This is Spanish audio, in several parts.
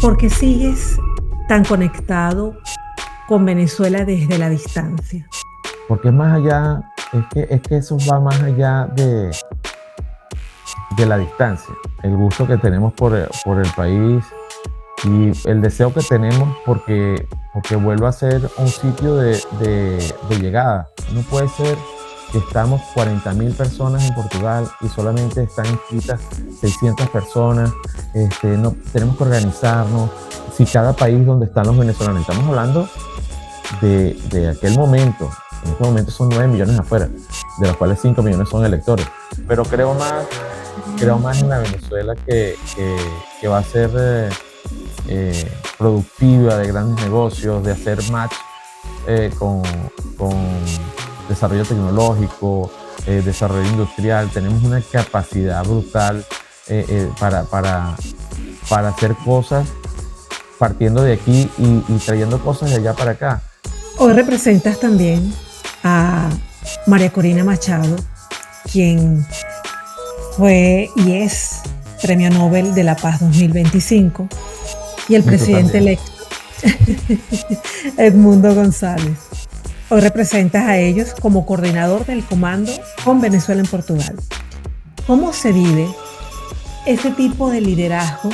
¿Por qué sigues tan conectado con Venezuela desde la distancia? Porque es más allá, es que eso va más allá de la distancia, el gusto que tenemos por el país y el deseo que tenemos porque vuelva a ser un sitio de llegada. No puede ser que estamos 40.000 personas en Portugal y solamente están inscritas 600 personas. No, tenemos que organizarnos. Si cada país donde están los venezolanos, estamos hablando de aquel momento. En este momento son 9 millones afuera, de los cuales 5 millones son electores. Pero creo más en la Venezuela que va a ser productiva, de grandes negocios, de hacer match con desarrollo tecnológico, desarrollo industrial. Tenemos una capacidad brutal para hacer cosas partiendo de aquí y trayendo cosas de allá para acá. Hoy representas también a María Corina Machado, quien fue y es Premio Nobel de la Paz 2025, y el Y tú presidente también. electo Edmundo González. Hoy representas a ellos como coordinador del comando con Venezuela en Portugal. ¿Cómo se vive este tipo de liderazgo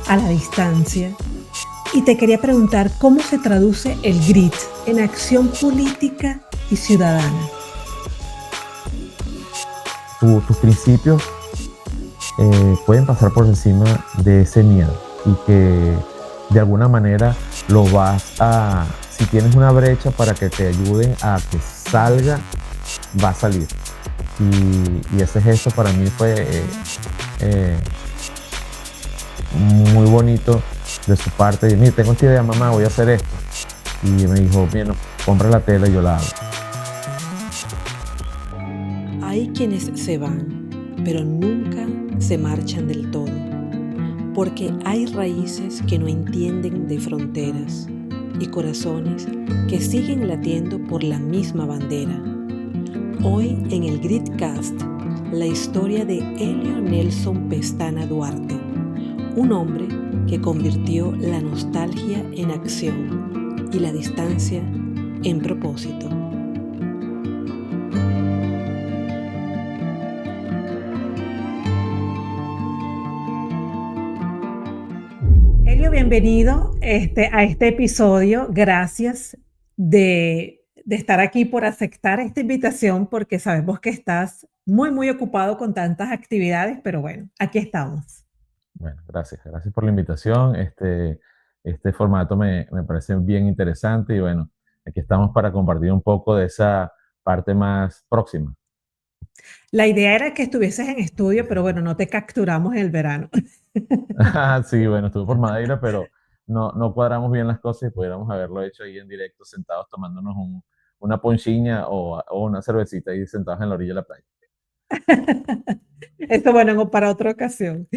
a la distancia? Y te quería preguntar cómo se traduce el GRIT en acción política y ciudadana. Tus principios pueden pasar por encima de ese miedo y que de alguna manera lo vas a, si tienes una brecha para que te ayuden a que salga, va a salir. Y ese gesto para mí fue eh, muy bonito de su parte. Y mire, tengo esta idea, mamá, voy a hacer esto. Y me dijo, bien, no, compra la tela y yo la hago. Hay quienes se van, pero nunca se marchan del todo, porque hay raíces que no entienden de fronteras y corazones que siguen latiendo por la misma bandera. Hoy en el Gritcast, la historia de Helio Nelson Pestana Duarte, un hombre que convirtió la nostalgia en acción y la distancia en propósito. Helio, bienvenido a este episodio. Gracias de estar aquí, por aceptar esta invitación, porque sabemos que estás muy, muy ocupado con tantas actividades, pero bueno, aquí estamos. Bueno, gracias por la invitación. Este formato me parece bien interesante y bueno, aquí estamos para compartir un poco de esa parte más próxima. La idea era que estuvieses en estudio, pero bueno, no te capturamos en el verano. Sí, bueno, estuve por Madeira, pero no cuadramos bien las cosas y pudiéramos haberlo hecho ahí en directo, sentados tomándonos una ponchiña o una cervecita ahí sentados en la orilla de la playa. Esto, bueno, para otra ocasión.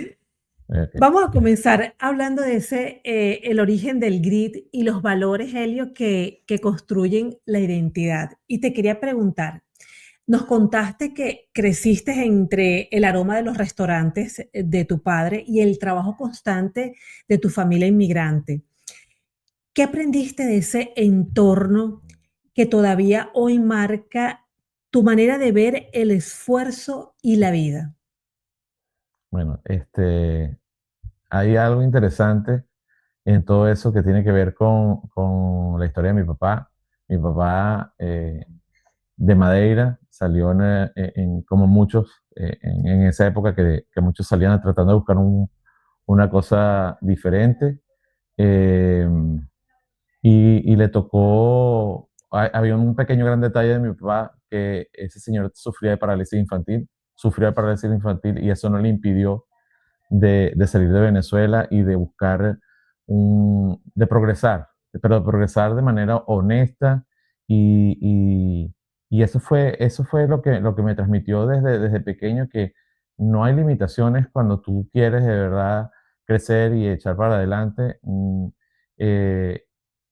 Ok. Vamos a comenzar hablando de el origen del grit y los valores, Helio, que construyen la identidad. Y te quería preguntar, nos contaste que creciste entre el aroma de los restaurantes de tu padre y el trabajo constante de tu familia inmigrante. ¿Qué aprendiste de ese entorno que todavía hoy marca tu manera de ver el esfuerzo y la vida? Bueno, hay algo interesante en todo eso que tiene que ver con la historia de mi papá. Mi papá de Madeira salió como muchos, en esa época que muchos salían tratando de buscar una cosa diferente. eh, y le tocó, había un pequeño gran detalle de mi papá, que ese señor sufría de parálisis infantil y eso no le impidió de salir de Venezuela y de buscar de progresar, pero de progresar de manera honesta y, y, y eso fue lo que me transmitió desde pequeño, que no hay limitaciones cuando tú quieres de verdad crecer y echar para adelante. Eh,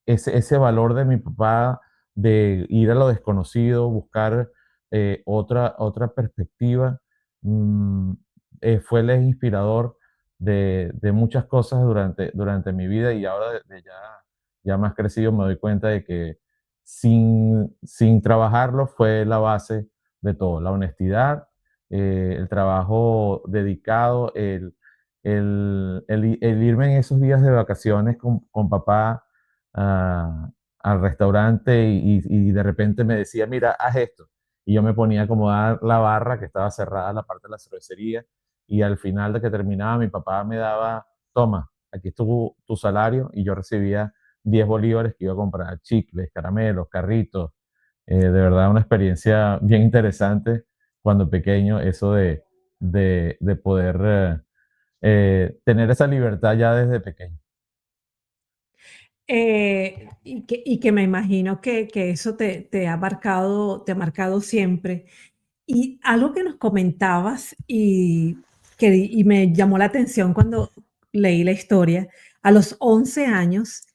ese valor de mi papá de ir a lo desconocido, buscar otra perspectiva, mm, fue el inspirador de muchas cosas durante mi vida y ahora ya más crecido me doy cuenta de que sin trabajarlo fue la base de todo, la honestidad, el trabajo dedicado, el irme en esos días de vacaciones con papá a- al restaurante y de repente me decía, mira, haz esto. Y yo me ponía a acomodar la barra que estaba cerrada, la parte de la cervecería, y al final de que terminaba mi papá me daba, toma, aquí es tu salario, y yo recibía 10 bolívares que iba a comprar chicles, caramelos, carritos. De verdad una experiencia bien interesante cuando pequeño, eso de poder tener esa libertad ya desde pequeño. Y que me imagino que eso te ha marcado siempre. Y algo que nos comentabas y me llamó la atención cuando leí la historia, a los 11 años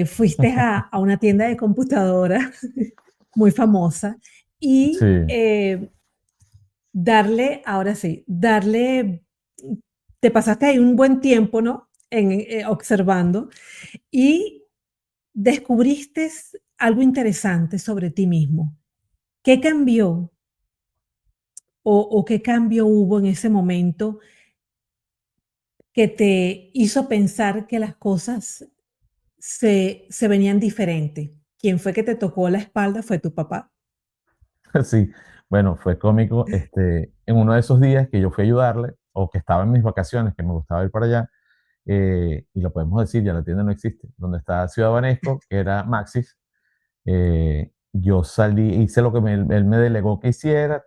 fuiste a una tienda de computadora muy famosa Sí, y ahora sí, te pasaste ahí un buen tiempo, ¿no? Observando y descubriste algo interesante sobre ti mismo. ¿Qué cambió o qué cambio hubo en ese momento que te hizo pensar que las cosas se venían diferente? ¿Quién fue que te tocó la espalda? ¿Fue tu papá? sí. Bueno, fue cómico, en uno de esos días que yo fui a ayudarle, o que estaba en mis vacaciones, que me gustaba ir para allá, y lo podemos decir, ya la tienda no existe, donde está Ciudad Banesco, que era Maxis. Yo salí, hice lo que él me delegó que hiciera,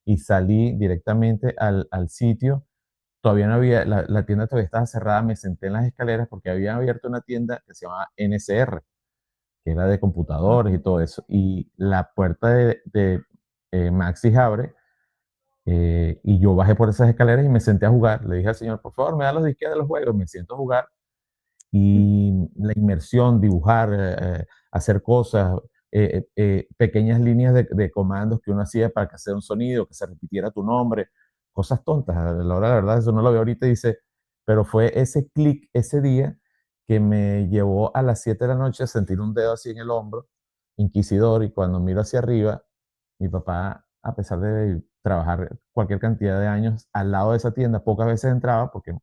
y salí directamente al sitio. Todavía no había, la tienda todavía estaba cerrada, me senté en las escaleras porque habían abierto una tienda que se llamaba NCR, que era de computadores y Wow. todo eso. Y la puerta de Maxis abre, y yo bajé por esas escaleras y me senté a jugar. Le dije al señor, por favor, me da los disquetes de los juegos. Me siento a jugar y la inmersión, dibujar, hacer cosas, pequeñas líneas de comandos que uno hacía para que hacer un sonido, que se repitiera tu nombre, cosas tontas. A la hora de la verdad, eso no lo veo ahorita y dice, pero fue ese clic ese día que me llevó a las 7 de la noche a sentir un dedo así en el hombro, inquisidor, y cuando miro hacia arriba, mi papá, a pesar de trabajar cualquier cantidad de años al lado de esa tienda, pocas veces entraba porque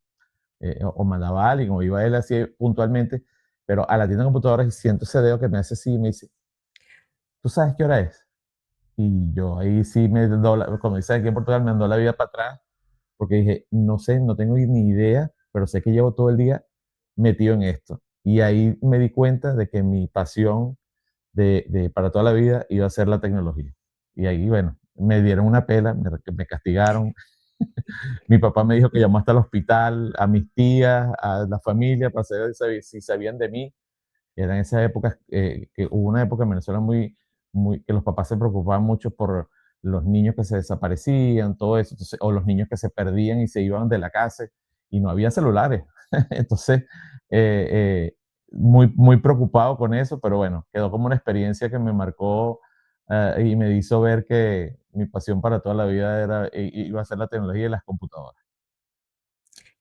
o mandaba a alguien o iba él así puntualmente, pero a la tienda de computadoras y siento ese dedo que me hace así y me dice, ¿tú sabes qué hora es? Y yo ahí sí me dobla, como dice aquí en Portugal, me andó la vida para atrás, porque dije, no sé, no tengo ni idea, pero sé que llevo todo el día metido en esto. Y ahí me di cuenta de que mi pasión para toda la vida iba a ser la tecnología. Y ahí, bueno, me dieron una pela, me castigaron. Mi papá me dijo que llamó hasta el hospital, a mis tías, a la familia, para saber si sabían de mí. Eran esas épocas, que hubo una época en Venezuela que los papás se preocupaban mucho por los niños que se desaparecían, todo eso, entonces, o los niños que se perdían y se iban de la casa y no había celulares. Entonces, muy preocupado con eso, pero bueno, quedó como una experiencia que me marcó, y me hizo ver que mi pasión para toda la vida iba a ser la tecnología y las computadoras.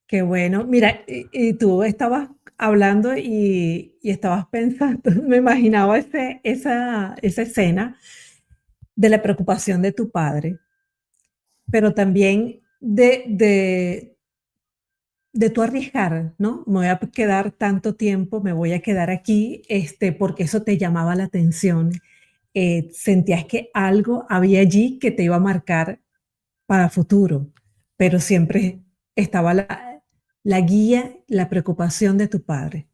Qué bueno. Mira, y tú estabas hablando y estabas pensando, me imaginaba esa escena de la preocupación de tu padre, pero también de tú arriesgar, ¿no? Me voy a quedar tanto tiempo, me voy a quedar aquí, porque eso te llamaba la atención. Sentías que algo había allí que te iba a marcar para futuro, pero siempre estaba la guía, la preocupación de tu padre.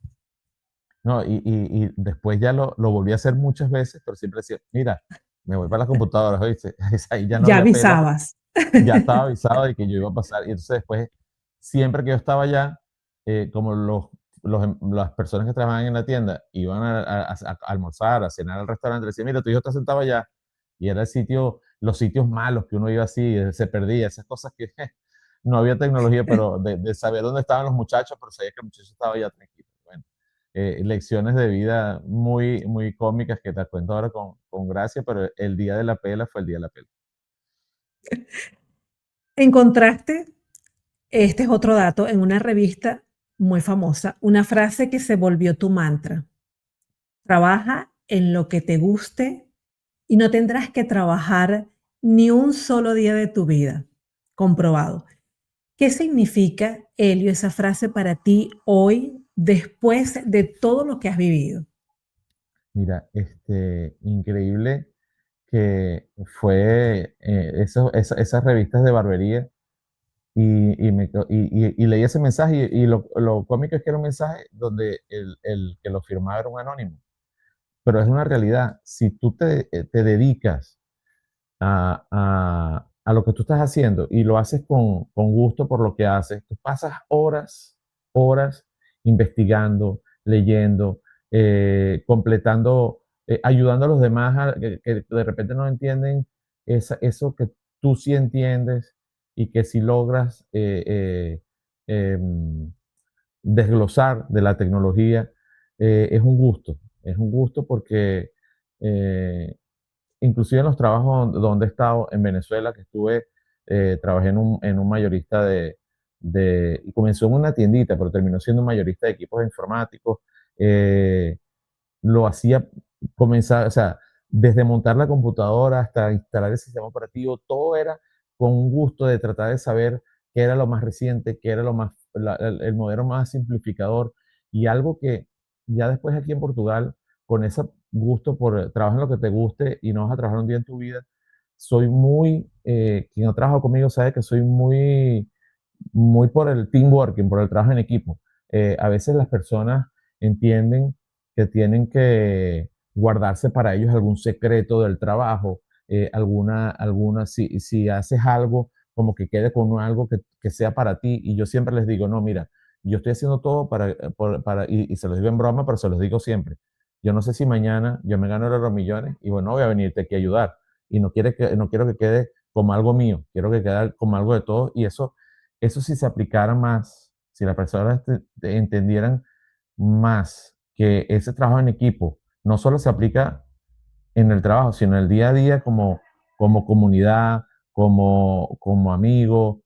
No, y después ya lo volví a hacer muchas veces, pero siempre decía, mira, me voy para las computadoras, ¿oíste? Ahí ya no Ya había pela porque avisabas. ya estaba avisado de que yo iba a pasar. Y entonces después, siempre que yo estaba allá, como las personas que trabajaban en la tienda iban a almorzar, a cenar al restaurante, le decía, mira, tu hijo está sentado allá. Y era los sitios malos que uno iba así, se perdía, esas cosas que no había tecnología, pero de saber dónde estaban los muchachos, pero sabía que el muchacho estaba allá tranquilo. Bueno, lecciones de vida muy cómicas que te cuento ahora con gracia, pero el día de la pela fue el día de la pela. ¿Encontraste Este es otro dato, en una revista muy famosa, una frase que se volvió tu mantra. Trabaja en lo que te guste y no tendrás que trabajar ni un solo día de tu vida. Comprobado. ¿Qué significa, Elio, esa frase para ti hoy, después de todo lo que has vivido? Mira, increíble que fue esas revistas de barbería y leí ese mensaje y lo cómico es que era un mensaje donde el que lo firmaba era un anónimo, pero es una realidad. Si tú te dedicas a lo que tú estás haciendo y lo haces con gusto por lo que haces, tú pasas horas, horas investigando, leyendo, completando, ayudando a los demás que de repente no entienden eso que tú sí entiendes y que si logras desglosar de la tecnología, es un gusto porque eh, inclusive en los trabajos donde he estado en Venezuela, que estuve, trabajé en un mayorista y comenzó en una tiendita, pero terminó siendo un mayorista de equipos informáticos. eh, lo hacía comenzar, o sea, desde montar la computadora hasta instalar el sistema operativo, todo era con un gusto de tratar de saber qué era lo más reciente, qué era el modelo más simplificador y algo que ya después aquí en Portugal, con ese gusto por trabajar en lo que te guste y no vas a trabajar un día en tu vida, soy muy, quien ha trabajado conmigo sabe que soy muy por el team working, por el trabajo en equipo. A veces las personas entienden que tienen que guardarse para ellos algún secreto del trabajo, si haces algo, como que quede con algo que sea para ti. Y yo siempre les digo, no, mira, yo estoy haciendo todo y se los digo en broma, pero se los digo siempre. Yo no sé si mañana yo me gano los millones y bueno, voy a venirte aquí a ayudar. Y no quiero que quede como algo mío, quiero que quede como algo de todos. Y eso si se aplicara más, si las personas entendieran más que ese trabajo en equipo no solo se aplica en el trabajo, sino en el día a día como comunidad, como amigo.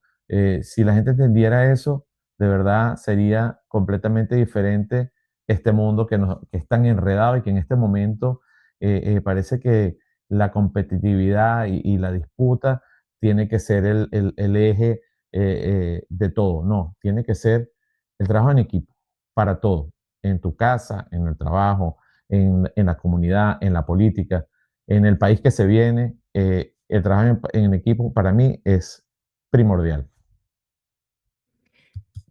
Si la gente entendiera eso, de verdad sería completamente diferente este mundo que es tan enredado y que en este momento parece que la competitividad y la disputa tiene que ser el eje de todo. No, tiene que ser el trabajo en equipo para todo, en tu casa, en el trabajo, en la comunidad, en la política, en el país que se viene, el trabajo en equipo para mí es primordial.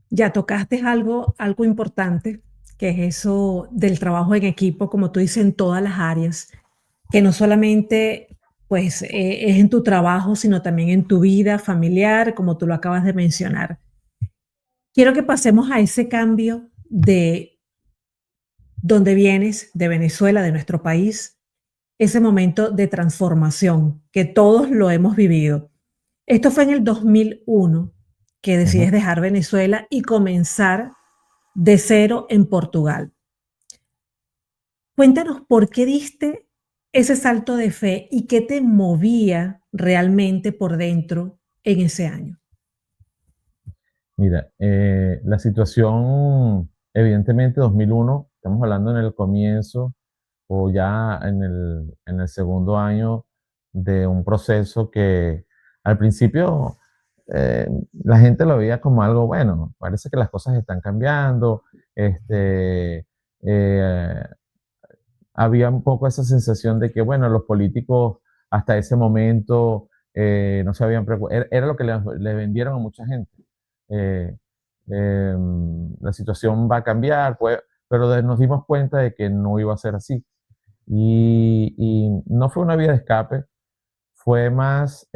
Ya tocaste algo importante, que es eso del trabajo en equipo, como tú dices, en todas las áreas, que no solamente pues es en tu trabajo, sino también en tu vida familiar, como tú lo acabas de mencionar. Quiero que pasemos a ese cambio de donde vienes, de Venezuela, de nuestro país, ese momento de transformación que todos lo hemos vivido. Esto fue en el 2001 que decides Ujú. dejar Venezuela y comenzar de cero en Portugal. Cuéntanos por qué diste ese salto de fe y qué te movía realmente por dentro en ese año. Mira, la situación, evidentemente 2001, estamos hablando en el comienzo o ya en el segundo año de un proceso que al principio la gente lo veía como algo bueno, parece que las cosas están cambiando, eh, había un poco esa sensación de que, bueno, los políticos hasta ese momento no se habían preocupado, era lo que le vendieron a mucha gente. Eh, la situación va a cambiar, pues, pero nos dimos cuenta de que no iba a ser así. Y no fue una vía de escape, fue más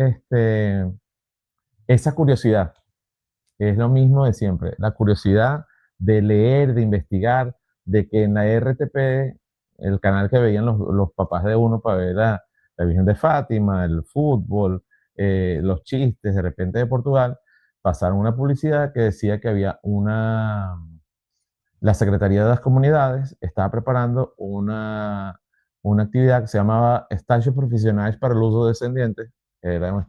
esa curiosidad, que es lo mismo de siempre, la curiosidad de leer, de investigar, de que en la RTP, el canal que veían los papás de uno para ver la Virgen de Fátima, el fútbol, los chistes de repente de Portugal, pasaron una publicidad que decía que había la Secretaría de las Comunidades estaba preparando una actividad que se llamaba Estágios Profesionales para el Uso Descendiente, eran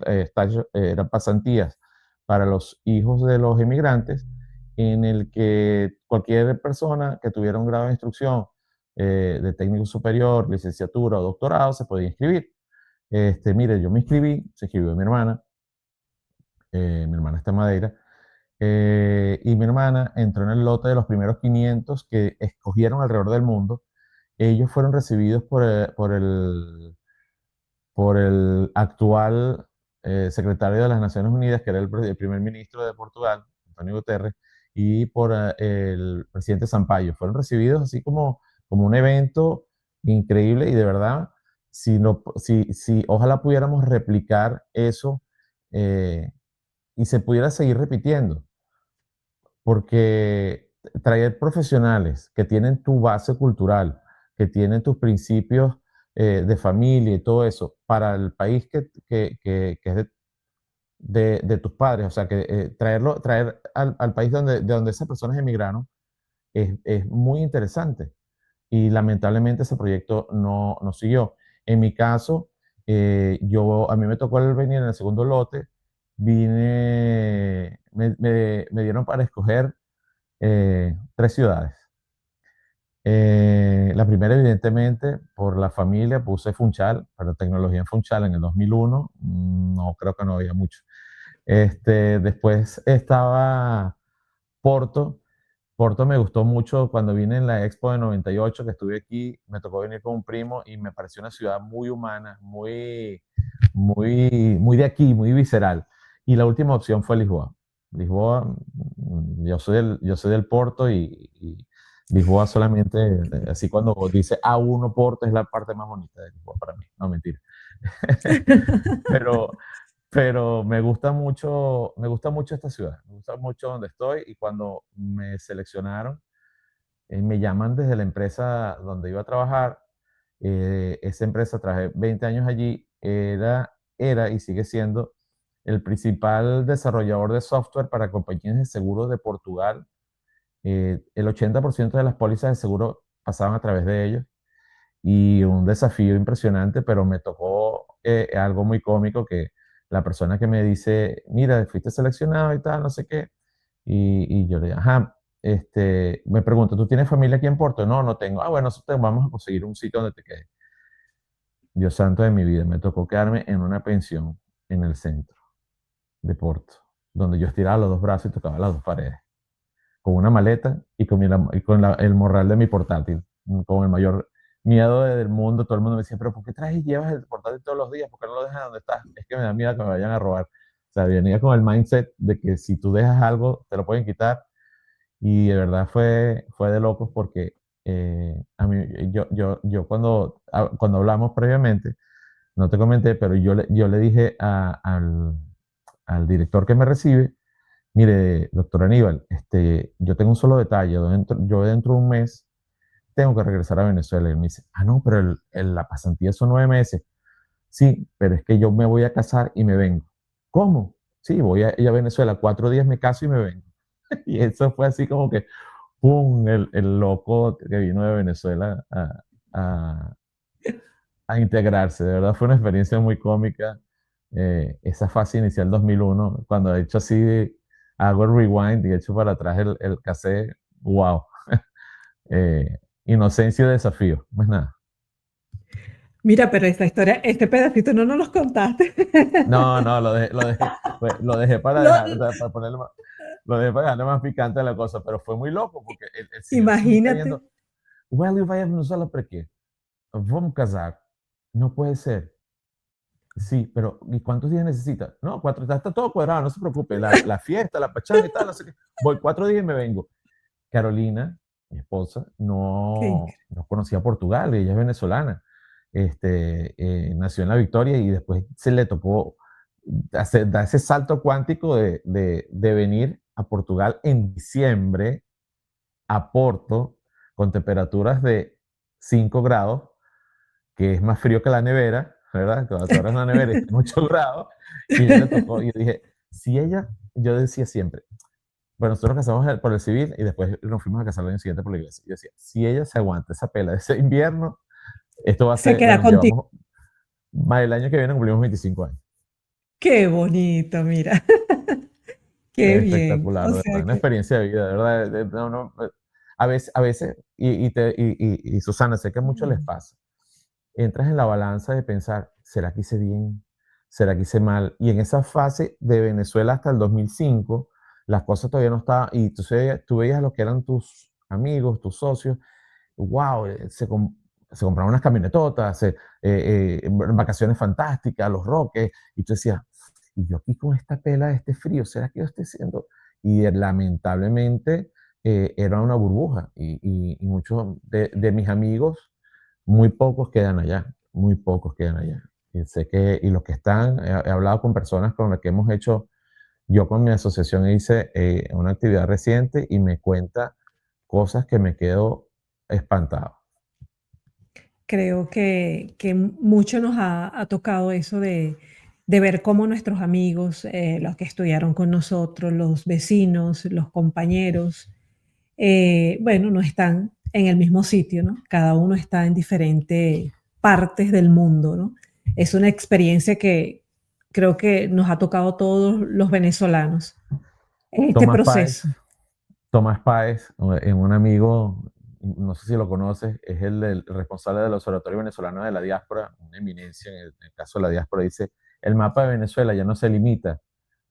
pasantías para los hijos de los emigrantes, en el que cualquier persona que tuviera un grado de instrucción de técnico superior, licenciatura o doctorado se podía inscribir. Mire, yo me inscribí, se inscribió mi hermana está en Madeira, y mi hermana entró en el lote de los primeros 500 que escogieron alrededor del mundo. Ellos fueron recibidos por el actual secretario de las Naciones Unidas, que era el primer ministro de Portugal, Antonio Guterres, y por el presidente Sampaio. Fueron recibidos así como un evento increíble y de verdad, si ojalá pudiéramos replicar eso y se pudiera seguir repitiendo, porque traer profesionales que tienen tu base cultural, que tienen tus principios de familia y todo eso, para el país que es de tus padres, o sea, que traer al país de donde esas personas emigraron es muy interesante. Y lamentablemente ese proyecto no siguió. En mi caso, a mí me tocó venir en el segundo lote, me dieron para escoger 3 ciudades. La primera, evidentemente, por la familia, puse Funchal, pero tecnología en Funchal en el 2001, no creo que no había mucho. Después estaba Porto. Porto me gustó mucho cuando vine en la Expo de 98, que estuve aquí, me tocó venir con un primo y me pareció una ciudad muy humana, muy de aquí, muy visceral. Y la última opción fue Lisboa. Lisboa, yo soy del Porto y Lisboa solamente, así cuando dice A1 Porto es la parte más bonita de Lisboa para mí, no mentira. pero, pero me gusta mucho esta ciudad, me gusta mucho donde estoy y cuando me seleccionaron, me llaman desde la empresa donde iba a trabajar. Esa empresa, trabajé 20 años allí, era y sigue siendo el principal desarrollador de software para compañías de seguros de Portugal. El 80% de las pólizas de seguro pasaban a través de ellos y un desafío impresionante, pero me tocó algo muy cómico que la persona que me dice, mira, fuiste seleccionado y tal, no sé qué, y yo le digo, ajá, me pregunto, ¿tú tienes familia aquí en Porto? No, no tengo. Ah, bueno, vamos a conseguir un sitio donde te quedes. Dios santo de mi vida, me tocó quedarme en una pensión en el centro de Porto, donde yo estiraba los dos brazos y tocaba las dos paredes, con una maleta y con el morral de mi portátil, con el mayor miedo del mundo. Todo el mundo me decía, pero ¿por qué traes y llevas el portátil todos los días? ¿Por qué no lo dejas donde estás? Es que me da miedo que me vayan a robar. O sea, venía con el mindset de que si tú dejas algo, te lo pueden quitar. Y de verdad fue de locos porque a mí, yo cuando hablamos previamente, no te comenté, pero yo le dije al director que me recibe, mire, doctor Aníbal, yo tengo un solo detalle, yo dentro de un mes tengo que regresar a Venezuela. Y él me dice, ah, no, pero la pasantía son 9 meses. Sí, pero es que yo me voy a casar y me vengo. ¿Cómo? Sí, voy a ir a Venezuela, 4 días me caso y me vengo. Y eso fue así como que, ¡pum!, el loco que vino de Venezuela a, a integrarse. De verdad fue una experiencia muy cómica. Esa fase inicial 2001, cuando he hecho así, hago el rewind y he hecho para atrás el cassette, wow. Inocencia y desafío, más nada. Mira, pero esta historia, este pedacito no nos los contaste. No, no, lo dejé para Lo- para ponerle más, lo dejé para darle más picante a la cosa, pero fue muy loco porque el señor se me está Imagínate. yendo. Well, vai a Venezuela para qué? Vamos casar. No puede ser. Sí, pero ¿y cuántos días necesita? No, 4, está todo cuadrado, no se preocupe. La fiesta, la pachanga y tal, no sé qué. Voy 4 días y me vengo. Carolina, mi esposa, Qué no conocía Portugal, ella es venezolana. Nació en La Victoria y después se le tocó dar ese salto cuántico de venir a Portugal en diciembre, a Porto, con temperaturas de 5 grados, que es más frío que la nevera, ¿verdad? Cuando tú abres una nevera y está 8 grados, y ella le tocó, y yo dije, si ella, yo decía siempre, bueno, nosotros nos casamos por el civil y después nos fuimos a casar el año siguiente por la iglesia. Yo decía, si ella se aguanta esa pela de ese invierno, esto va a Se ser, queda bueno, contigo. llevamos, el año que viene cumplimos 25 años. Qué bonito, mira. Qué bien. Espectacular, O de sea verdad, una que experiencia de vida, de verdad, no, no, a veces, y Susana, sé que a muchos les mm, pasa, entras en la balanza de pensar, ¿será que hice bien? ¿Será que hice mal? Y en esa fase de Venezuela hasta el 2005, las cosas todavía no estaban, y tú veías lo que eran tus amigos, tus socios, wow, se compraron unas camionetotas, vacaciones fantásticas, los roques, y tú decías, y yo aquí con esta pela de este frío, ¿será que yo estoy siendo? Y lamentablemente era una burbuja, y muchos de mis amigos, muy pocos quedan allá, muy pocos quedan allá. Y sé que, y los que están, he hablado con personas con las que hemos hecho, yo con mi asociación hice una actividad reciente y me cuenta cosas que me quedo espantado. creo que mucho nos ha tocado eso de ver cómo nuestros amigos, los que estudiaron con nosotros, los vecinos, los compañeros, bueno, no están en el mismo sitio, ¿no? Cada uno está en diferentes partes del mundo, ¿no? Es una experiencia que creo que nos ha tocado a todos los venezolanos en este Tomás Páez, proceso. Tomás Páez, un amigo, no sé si lo conoces, es el responsable del Observatorio Venezolano de la Diáspora, una eminencia en el caso de la diáspora, dice, el mapa de Venezuela ya no se limita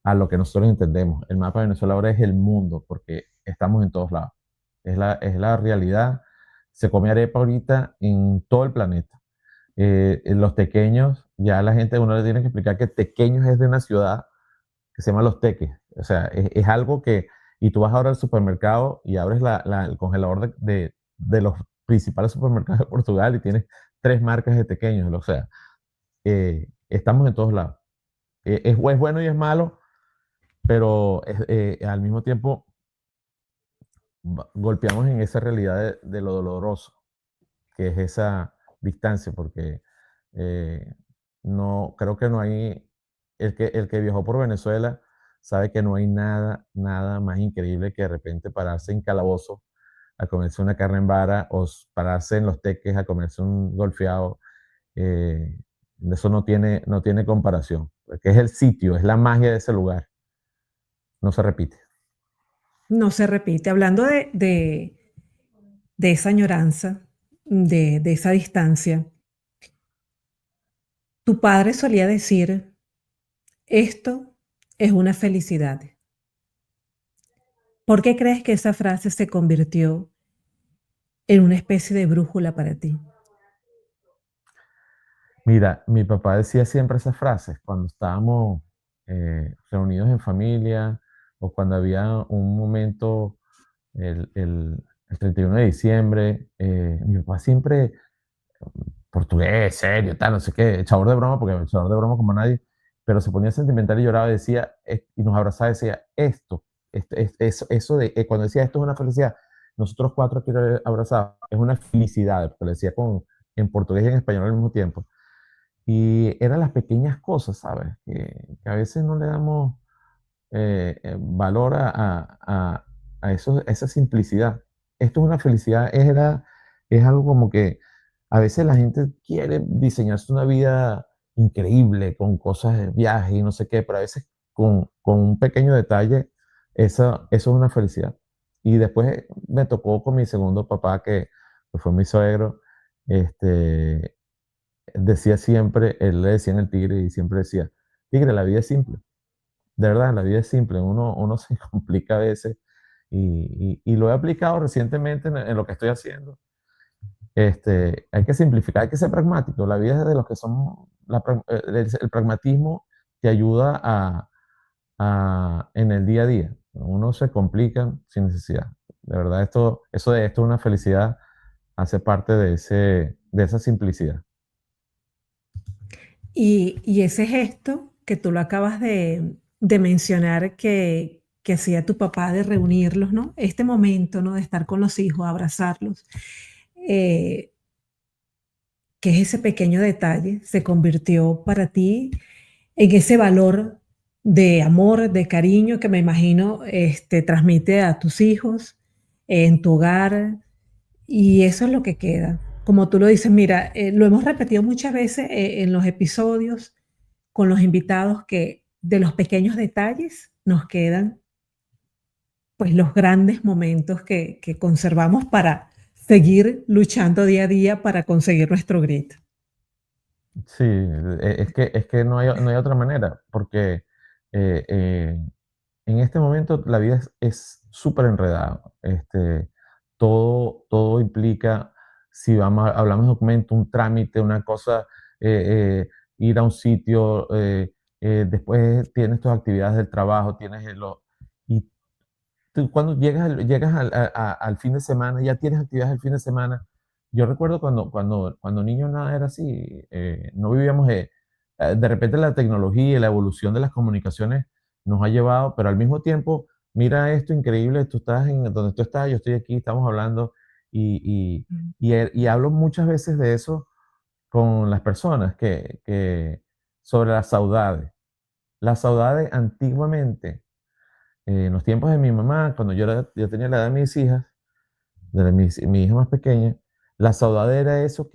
a lo que nosotros entendemos, el mapa de Venezuela ahora es el mundo, porque estamos en todos lados, es la realidad, se come arepa ahorita en todo el planeta. En los tequeños, ya la gente, uno le tiene que explicar que tequeños es de una ciudad que se llama Los Teques. O sea, es algo que, y tú vas ahora al supermercado y abres el congelador de los principales supermercados de Portugal y tienes 3 marcas de tequeños. O sea, estamos en todos lados. Es bueno y es malo, pero al mismo tiempo golpeamos en esa realidad de lo doloroso, que es esa distancia, porque eh, no, creo que no hay, el que viajó por Venezuela sabe que no hay nada, nada más increíble que de repente pararse en Calabozo a comerse una carne en vara o pararse en Los Teques a comerse un golfeado. eh, Eso no tiene comparación, porque es el sitio, es la magia de ese lugar, no se repite. No se repite. Hablando de esa añoranza, de esa distancia, tu padre solía decir, esto es una felicidad. ¿Por qué crees que esa frase se convirtió en una especie de brújula para ti? Mira, mi papá decía siempre esas frases cuando estábamos reunidos en familia o cuando había un momento, el 31 de diciembre. Mi papá siempre, portugués, serio, tal, no sé qué, echador de broma, porque echador de broma como nadie, pero se ponía sentimental y lloraba y decía, y nos abrazaba y decía, eso de, cuando decía esto es una felicidad, nosotros cuatro aquí abrazados, es una felicidad, porque lo decía en portugués y en español al mismo tiempo. Y eran las pequeñas cosas, ¿sabes? Que a veces no le damos valor a esa simplicidad. Esto es una felicidad, es algo como que a veces la gente quiere diseñarse una vida increíble con cosas de viaje y no sé qué, pero a veces con un pequeño detalle, eso es una felicidad. Y después me tocó con mi segundo papá, que fue mi suegro. este, Decía siempre, él le decía en el Tigre y siempre decía, Tigre, la vida es simple. De verdad, la vida es simple. Uno se complica a veces y lo he aplicado recientemente en lo que estoy haciendo. Hay que simplificar, hay que ser pragmático. La vida es de los que son, el pragmatismo te ayuda en el día a día. Uno se complica sin necesidad. De verdad, eso de esto es una felicidad, hace parte de esa simplicidad. Y ese gesto que tú lo acabas de mencionar que hacía tu papá de reunirlos, ¿no? Este momento, ¿no? De estar con los hijos, abrazarlos, eh, que es ese pequeño detalle, se convirtió para ti en ese valor de amor, de cariño que me imagino transmite a tus hijos en tu hogar, y eso es lo que queda. Como tú lo dices, mira, lo hemos repetido muchas veces en los episodios con los invitados que de los pequeños detalles nos quedan pues los grandes momentos que conservamos para seguir luchando día a día para conseguir nuestro grito. Sí, es que no hay otra manera, porque, eh, eh, en este momento la vida es súper enredada. Todo implica, si hablamos de documento, un trámite, una cosa, ir a un sitio, después tienes tus actividades del trabajo, tienes y tú cuando llegas al fin de semana, ya tienes actividades el fin de semana. Yo recuerdo cuando niño nada era así, no vivíamos, de repente la tecnología y la evolución de las comunicaciones nos ha llevado, pero al mismo tiempo, mira esto increíble, tú estás en donde tú estás, yo estoy aquí, estamos hablando y, y, Mm. y hablo muchas veces de eso con las personas, sobre las saudades. Las saudades antiguamente, en los tiempos de mi mamá, cuando yo tenía la edad de mis hijas, mi hija más pequeña, la saudade era eso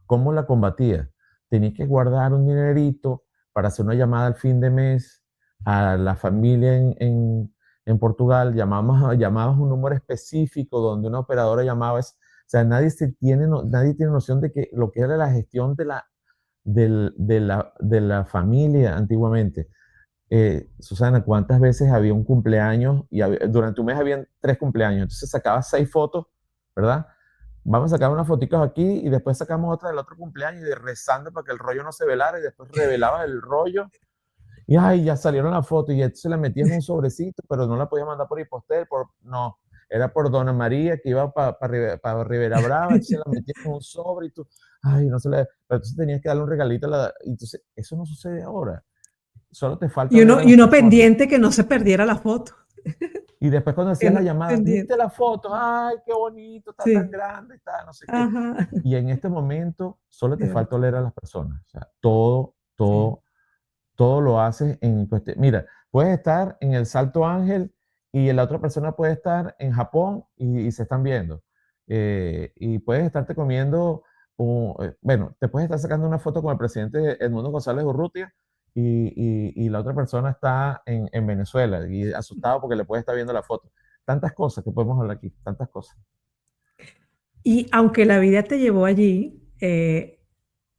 ¿cómo la combatía? Tenía que guardar un dinerito para hacer una llamada al fin de mes a la familia en Portugal, llamabas a un número específico donde una operadora llamaba, o sea, nadie tiene noción de que lo que era la gestión de la familia antiguamente. Susana, ¿cuántas veces había un cumpleaños y durante un mes habían 3 cumpleaños? Entonces sacabas 6 fotos, ¿verdad? Vamos a sacar unas fotitos aquí y después sacamos otra del otro cumpleaños y rezando para que el rollo no se velara y después revelabas el rollo y ay, ya salieron las fotos y entonces la metías en un sobrecito, pero no la podías mandar por Hipostel, no, era por Dona María que iba para Rivera Brava, entonces la metías en un sobre y tú, ay, no se le, pero entonces tenías que darle un regalito y entonces eso no sucede ahora. Solo te falta Y oler uno, a y las uno personas. pendiente que no se perdiera la foto. Y después cuando Que hacías no la llamada, ¿viste pendiente. la foto? Ay, qué bonito, está tan Sí. grande, está no sé qué. Ajá. Y en este momento solo te falta Cierto. oler a las personas. O sea, todo, Sí. todo, todo lo haces en cuestión. Mira, puedes estar en el Salto Ángel y la otra persona puede estar en Japón y se están viendo. Y puedes estarte comiendo, bueno, te puedes estar sacando una foto con el presidente Edmundo González Urrutia y la otra persona está en Venezuela y asustado porque le puede estar viendo la foto. Tantas cosas que podemos hablar aquí, tantas cosas. Y aunque la vida te llevó allí,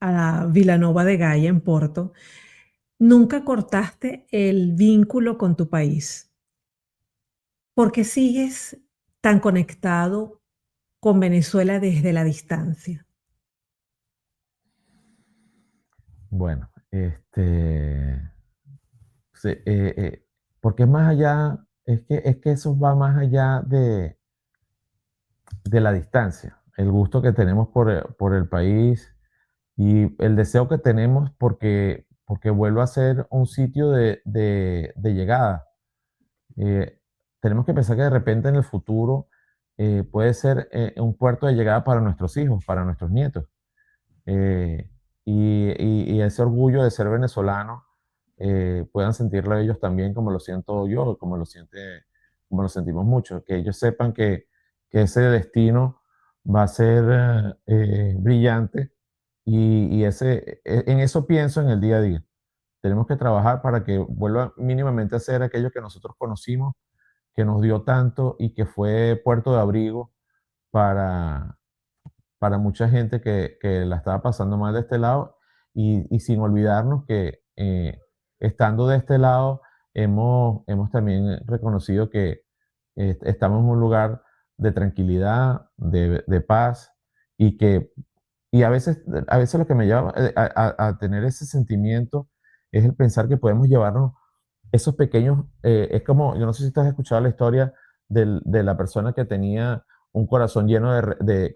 a Vilanova de Gaia, en Porto, nunca cortaste el vínculo con tu país. ¿Por qué sigues tan conectado con Venezuela desde la distancia? Bueno, sí, porque es más allá, es que eso va más allá de la distancia, el gusto que tenemos por el país y el deseo que tenemos porque vuelva a ser un sitio de llegada. Eh, Tenemos que pensar que de repente en el futuro puede ser un puerto de llegada para nuestros hijos, para nuestros nietos. eh, y ese orgullo de ser venezolano puedan sentirlo ellos también como lo siento yo, como lo sentimos muchos, que ellos sepan que ese destino va a ser brillante en eso pienso en el día a día. Tenemos que trabajar para que vuelva mínimamente a ser aquello que nosotros conocimos, que nos dio tanto y que fue puerto de abrigo para, para mucha gente que la estaba pasando mal de este lado y sin olvidarnos que estando de este lado hemos también reconocido que estamos en un lugar de tranquilidad, de paz y a veces lo que me lleva a tener ese sentimiento es el pensar que podemos llevarnos esos pequeños, es como, yo no sé si te has escuchado la historia de la persona que tenía un corazón lleno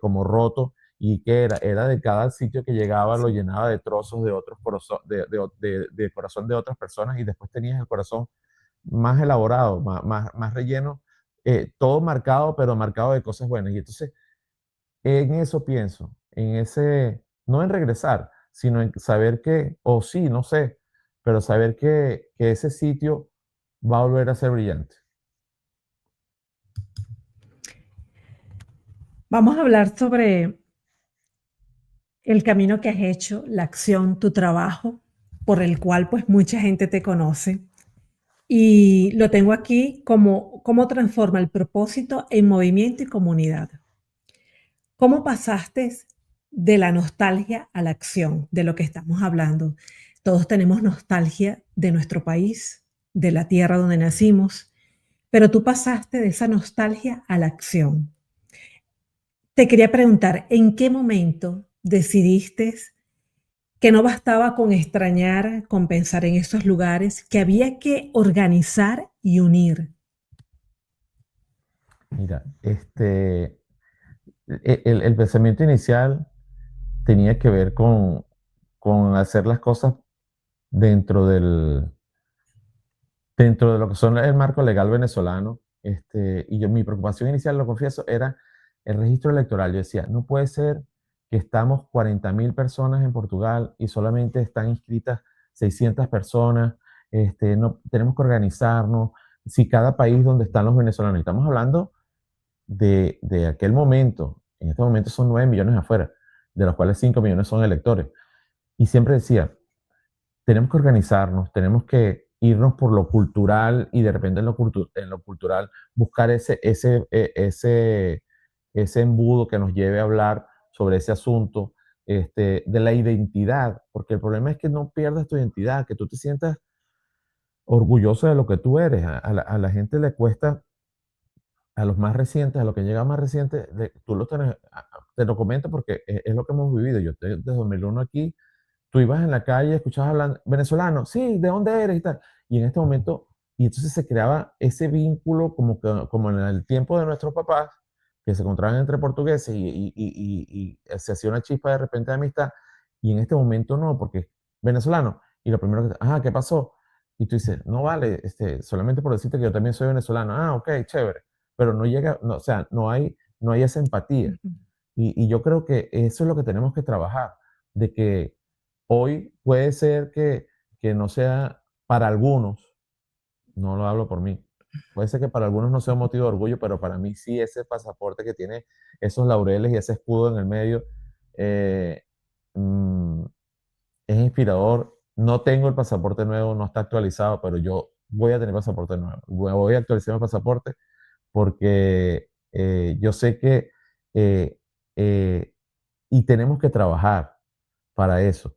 como roto y que era de cada sitio que llegaba lo Sí. llenaba de trozos de otros de corazón de otras personas y después tenías el corazón más elaborado, más relleno, todo marcado, pero marcado de cosas buenas. Y entonces en eso pienso, no en regresar, sino en saber o sí, no sé, pero saber que ese sitio va a volver a ser brillante. Vamos a hablar sobre el camino que has hecho, la acción, tu trabajo, por el cual pues mucha gente te conoce. y lo tengo aquí como cómo transforma el propósito en movimiento y comunidad. ¿Cómo pasaste de la nostalgia a la acción de lo que estamos hablando? Todos tenemos nostalgia de nuestro país, de la tierra donde nacimos, pero tú pasaste de esa nostalgia a la acción. Te quería preguntar, ¿en qué momento decidiste que no bastaba con extrañar, con pensar en esos lugares, que había que organizar y unir? Mira, el pensamiento inicial tenía que ver con hacer las cosas dentro dentro de lo que son el marco legal venezolano. Y yo, mi preocupación inicial, lo confieso, era el registro electoral. Yo decía, no puede ser que estamos 40.000 personas en Portugal y solamente están inscritas 600 personas. No, tenemos que organizarnos. Si cada país donde están los venezolanos, estamos hablando de aquel momento, en este momento son 9 millones afuera, de los cuales 5 millones son electores. Y siempre decía, tenemos que organizarnos, tenemos que irnos por lo cultural y de repente en lo cultural buscar ese embudo que nos lleve a hablar sobre ese asunto, de la identidad, porque el problema es que no pierdas tu identidad, que tú te sientas orgulloso de lo que tú eres. A la gente le cuesta, a los más recientes, a lo que llega más reciente, tú lo tenés, te lo comento porque es lo que hemos vivido. Yo desde 2001 aquí, tú ibas en la calle, escuchabas hablando, venezolano, sí, ¿de dónde eres? Y tal. Y en este momento, y entonces se creaba ese vínculo como en el tiempo de nuestros papás, que se encontraban entre portugueses y se hacía una chispa de repente de amistad. Y en este momento no, porque venezolano. Y lo primero que, ajá, ¿qué pasó? Y tú dices, no vale, solamente por decirte que yo también soy venezolano. Ah, ok, chévere. Pero no llega, no, o sea, no hay esa empatía. Ujú. Y yo creo que eso es lo que tenemos que trabajar, de que hoy puede ser que no sea para algunos, no lo hablo por mí, puede ser que para algunos no sea un motivo de orgullo, pero para mí sí ese pasaporte que tiene esos laureles y ese escudo en el medio, eh, mm, es inspirador. No tengo el pasaporte nuevo, no está actualizado, pero yo voy a tener pasaporte nuevo. Voy a actualizar mi pasaporte porque yo sé que eh, eh, y tenemos que trabajar para eso.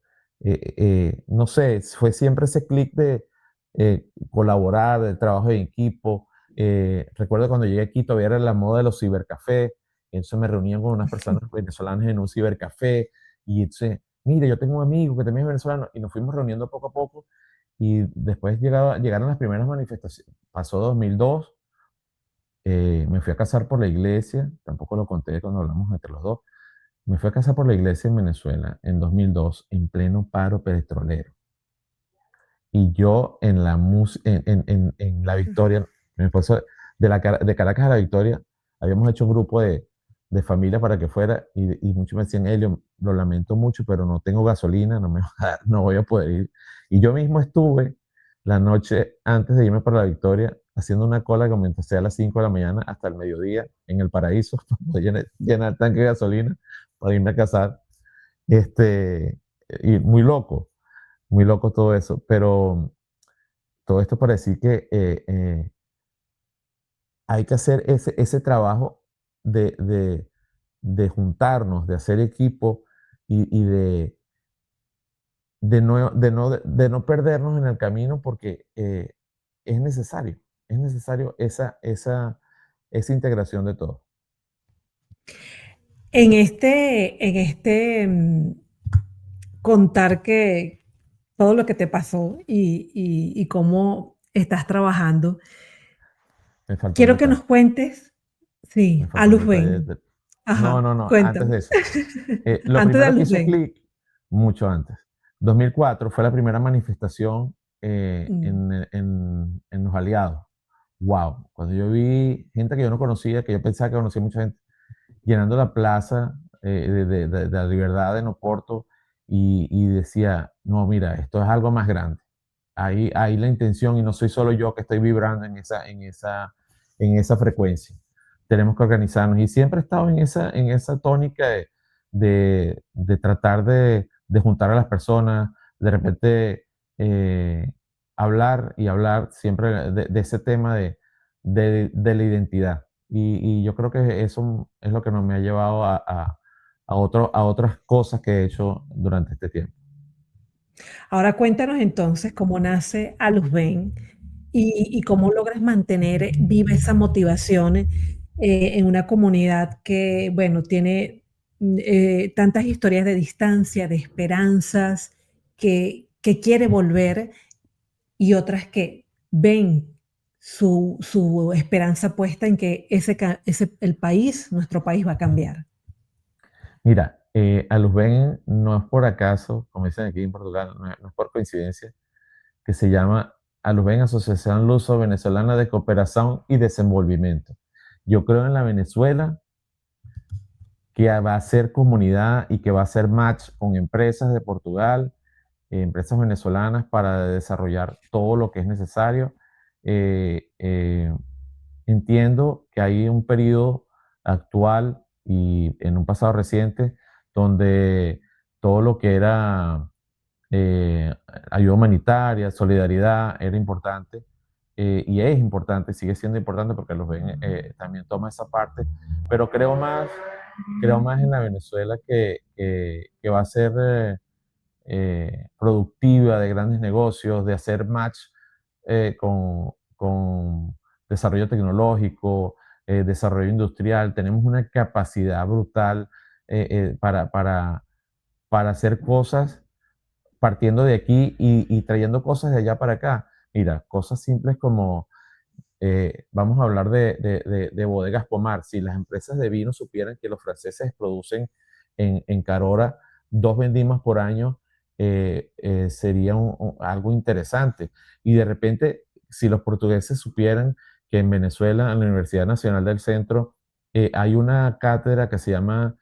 No sé, fue siempre ese clic de colaborar, del trabajo en equipo. Recuerdo cuando llegué aquí todavía era la moda de los cibercafés, entonces me reunían con unas personas venezolanas en un cibercafé y entonces, mire, yo tengo un amigo que también es venezolano y nos fuimos reuniendo poco a poco y después llegaron las primeras manifestaciones. Pasó 2002, me fui a casar por la iglesia, tampoco lo conté cuando hablamos entre los dos. Me fui a casar por la iglesia en Venezuela en 2002, en pleno paro petrolero. Y yo en en La Victoria, mi esposo de Caracas a La Victoria, habíamos hecho un grupo de familia para que fuera y muchos me decían, Elio, lo lamento mucho, pero no tengo gasolina, no, no voy a poder ir. Y yo mismo estuve la noche antes de irme para La Victoria haciendo una cola que comencé a las 5 de la mañana hasta el mediodía en el Paraíso para poder llenar el tanque de gasolina para irme a casar. Y muy loco todo eso, pero todo esto para decir que hay que hacer ese trabajo de, de, de juntarnos, de hacer equipo y de no perdernos en el camino porque es necesario esa integración de todos. En este contar que todo lo que te pasó y cómo estás trabajando, Me faltó un quiero que nos detalle, cuentes, me sí, a faltó un luz detalle. ven. No, Ajá, no, no, antes cuéntame. de eso. Lo Antes de a primero que luz hizo ven. clic, mucho antes. 2004 fue la primera manifestación Mm. en los aliados. Wow, cuando yo vi gente que yo no conocía, que yo pensaba que conocía mucha gente, llenando la plaza de la Libertad en Oporto y decía, no, mira, esto es algo más grande. Ahí la intención y no soy solo yo que estoy vibrando en esa frecuencia. Tenemos que organizarnos y siempre he estado en esa tónica de tratar de juntar a las personas, de repente eh, hablar y hablar siempre de ese tema de la identidad. Y yo creo que eso es lo que nos me ha llevado a otras cosas que he hecho durante este tiempo. Ahora cuéntanos entonces cómo nace Aluzben y cómo logras mantener viva esa motivación en una comunidad que, bueno, tiene tantas historias de distancia, de esperanzas, que quiere volver y otras que ven su esperanza puesta en que el país, nuestro país va a cambiar. Mira, a Luzben no es por acaso, como dicen aquí en Portugal, no es por coincidencia, que se llama a Luzben Asociación Luso-Venezolana de Cooperación y Desenvolvimiento. Yo creo en la Venezuela que va a ser comunidad y que va a ser match con empresas de Portugal, empresas venezolanas para desarrollar todo lo que es necesario. Eh, eh, Entiendo que hay un periodo actual y en un pasado reciente donde todo lo que era eh, ayuda humanitaria, solidaridad era importante y es importante, sigue siendo importante porque los ven, también toma esa parte, pero creo más en la Venezuela que va a ser productiva de grandes negocios, de hacer match con desarrollo tecnológico, desarrollo industrial. Tenemos una capacidad brutal para hacer cosas partiendo de aquí y trayendo cosas de allá para acá. Mira, cosas simples como, vamos a hablar de bodegas Pomar. Si las empresas de vino supieran que los franceses producen en Carora 2 vendimos por año, sería algo interesante. Y de repente, si los portugueses supieran que en Venezuela, en la Universidad Nacional del Centro, hay una cátedra que se llama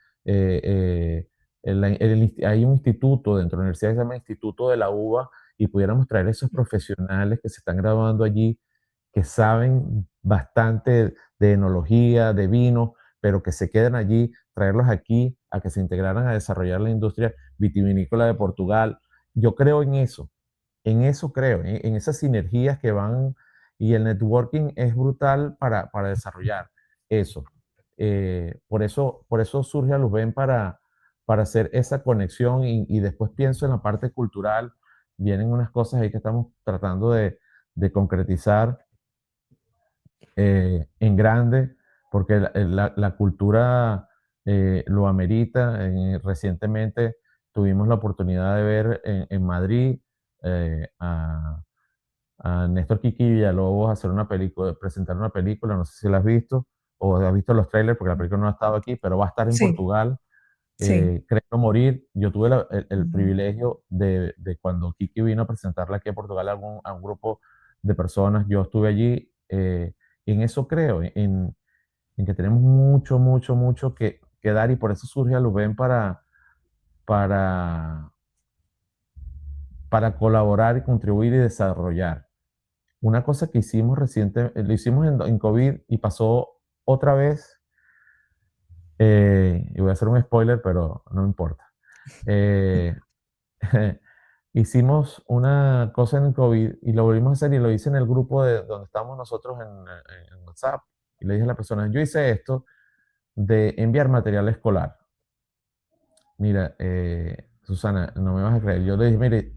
hay un instituto dentro de la universidad que se llama Instituto de la Uva y pudiéramos traer esos profesionales que se están graduando allí, que saben bastante de enología, de vino, pero que se quedan allí, traerlos aquí a que se integraran a desarrollar la industria vitivinícola de Portugal. Yo creo en eso creo, en esas sinergias que van y el networking es brutal para desarrollar eso. Por eso surge a Luzben para hacer esa conexión y después pienso en la parte cultural. Vienen unas cosas ahí que estamos tratando de concretizar en grande, porque la cultura lo amerita. Recientemente tuvimos la oportunidad de ver en Madrid a Néstor Kiki Villalobos hacer una película, presentar una película, no sé si la has visto o has visto los trailers, porque la película no ha estado aquí, pero va a estar en Sí, Portugal. sí. Creo morir. Yo tuve el privilegio de cuando Kiki vino a presentarla aquí a Portugal a un grupo de personas, yo estuve allí. En eso creo, en que tenemos mucho, mucho, mucho que dar y por eso surge Aluben para, para colaborar y contribuir y desarrollar. Una cosa que hicimos reciente, lo hicimos en COVID y pasó otra vez, y voy a hacer un spoiler, pero no importa. Eh, Hicimos una cosa en el COVID y lo volvimos a hacer y lo hice en el grupo de donde estamos nosotros en WhatsApp. Y le dije a la persona, yo hice esto de enviar material escolar. Mira, Susana, no me vas a creer. Yo le dije, mire,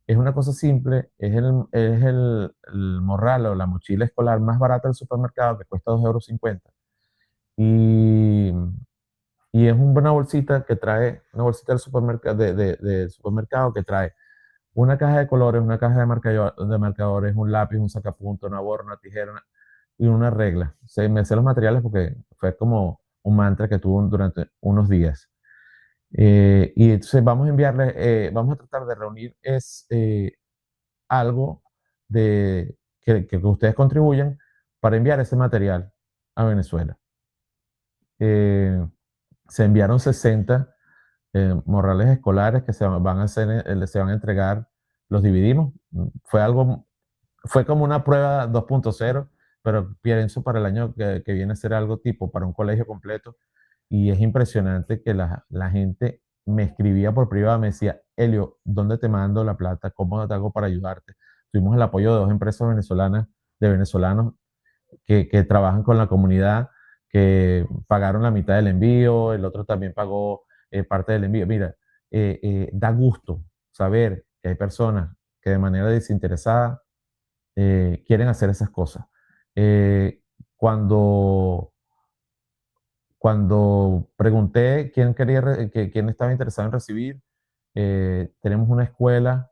es una cosa simple, el morral o la mochila escolar más barata del supermercado que cuesta 2,50 euros. Y es una bolsita que trae, una bolsita del supermercado que trae una caja de colores, una caja de marcadores, un lápiz, un sacapunto, una borra, una tijera y una regla. Me sé los materiales porque fue como un mantra que tuve durante unos días. Y entonces vamos a enviarle, vamos a tratar de reunir algo que ustedes contribuyan para enviar ese material a Venezuela. Eh, Se enviaron 60 morrales escolares que se van a entregar, los dividimos. Fue algo, fue como una prueba 2.0, pero pienso para el año que viene a ser algo tipo para un colegio completo. Y es impresionante que la gente me escribía por privado, me decía, Elio, ¿dónde te mando la plata? ¿Cómo te hago para ayudarte? tuvimos el apoyo de 2 empresas venezolanas, de venezolanos que trabajan con la comunidad, que pagaron la mitad del envío, el otro también pagó parte del envío. Mira, da gusto saber que hay personas que de manera desinteresada quieren hacer esas cosas. Eh, cuando, cuando pregunté quién, quién estaba interesado en recibir, tenemos una escuela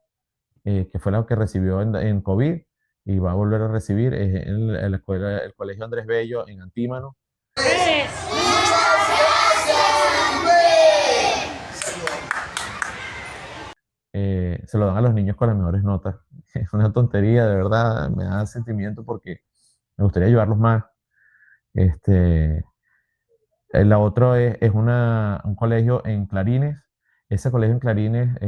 que fue la que recibió en COVID y va a volver a recibir en la escuela, el Colegio Andrés Bello en Antímano. Se lo dan a los niños con las mejores notas. Es una tontería, de verdad, me da sentimiento porque me gustaría ayudarlos más. Este, la otra es un colegio en Clarines. Ese colegio en Clarines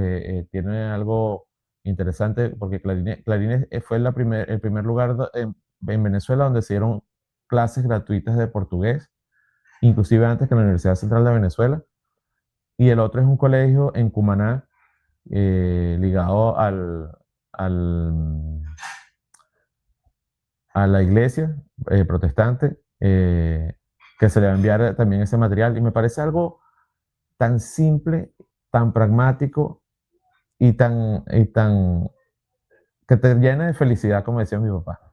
tiene algo interesante porque Clarines fue el primer lugar en Venezuela donde se dieron clases gratuitas de portugués, inclusive antes que la Universidad Central de Venezuela. Y el otro es un colegio en Cumaná, ligado a la iglesia protestante, que se le va a enviar también ese material. Y me parece algo tan simple, tan pragmático y tan que te llena de felicidad, como decía mi papá.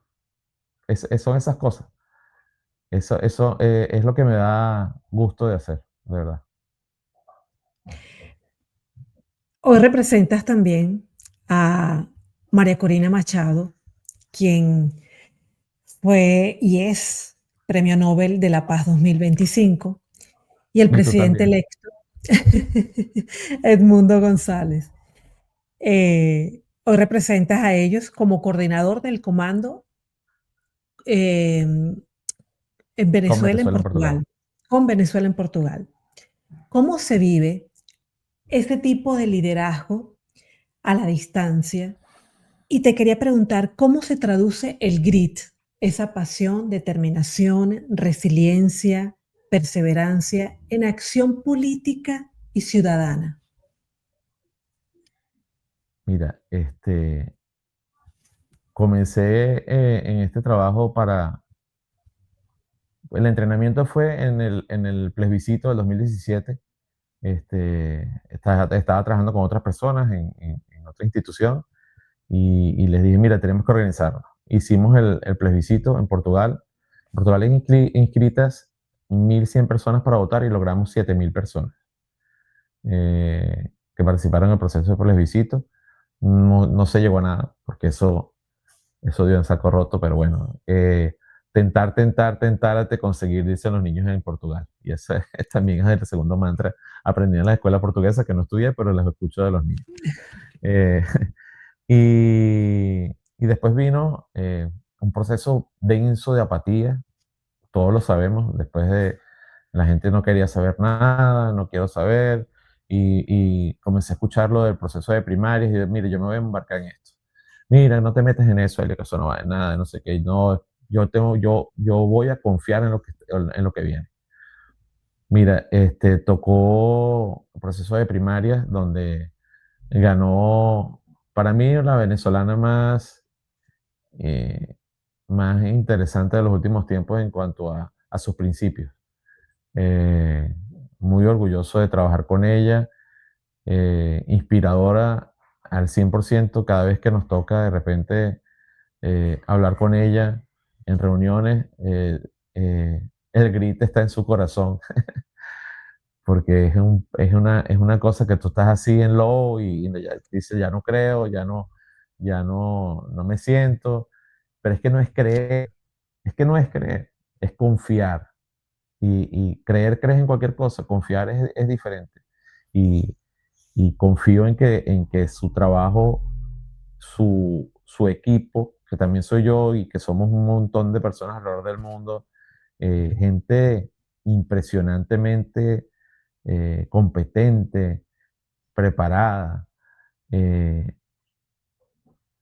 Son esas cosas. Eso es lo que me da gusto de hacer, de verdad. Hoy representas también a María Corina Machado, quien fue y es Premio Nobel de la Paz 2025, y el Y tú presidente también. electo, Edmundo González. Hoy representas a ellos como coordinador del comando en Con Venezuela, en Venezuela en Portugal. Portugal, con Venezuela en Portugal. ¿Cómo se vive este tipo de liderazgo a la distancia? Y te quería preguntar, ¿cómo se traduce el grit, esa pasión, determinación, resiliencia, perseverancia en acción política y ciudadana? Mira, comencé en este trabajo el entrenamiento fue en el plebiscito del 2017. Estaba trabajando con otras personas en otra institución y les dije, mira, tenemos que organizarnos. Hicimos el plebiscito en Portugal. En Portugal hay inscritas 1.100 personas para votar y logramos 7.000 personas que participaron en el proceso de plebiscito. No se llegó a nada, porque eso dio en saco roto, pero bueno, tentar hasta conseguir, dicen los niños en Portugal. Y ese también es el segundo mantra. Aprendí en la escuela portuguesa, que no estudié, pero los escucho de los niños. Eh, y después vino un proceso denso de apatía, todos lo sabemos, después de la gente no quería saber nada, no quiero saber, y comencé a escuchar lo del proceso de primarias y mire, yo me voy a embarcar en esto. Mira, no te metas en eso, que eso no va de nada, no sé qué, no, yo voy a confiar en lo que viene. Mira, tocó el proceso de primarias donde ganó, para mí, la venezolana eh, más interesante de los últimos tiempos en cuanto a sus principios. Eh, Muy orgulloso de trabajar con ella, inspiradora al 100% cada vez que nos toca de repente hablar con ella en reuniones. El grito está en su corazón, porque es una cosa que tú estás así en low y ya, dice, ya no creo, no me siento, pero es que no es creer, es que no es creer, es confiar. Y crees en cualquier cosa, confiar es diferente. Y, y confío en que su trabajo, su equipo, que también soy yo y que somos un montón de personas alrededor del mundo, gente impresionantemente competente, preparada, eh,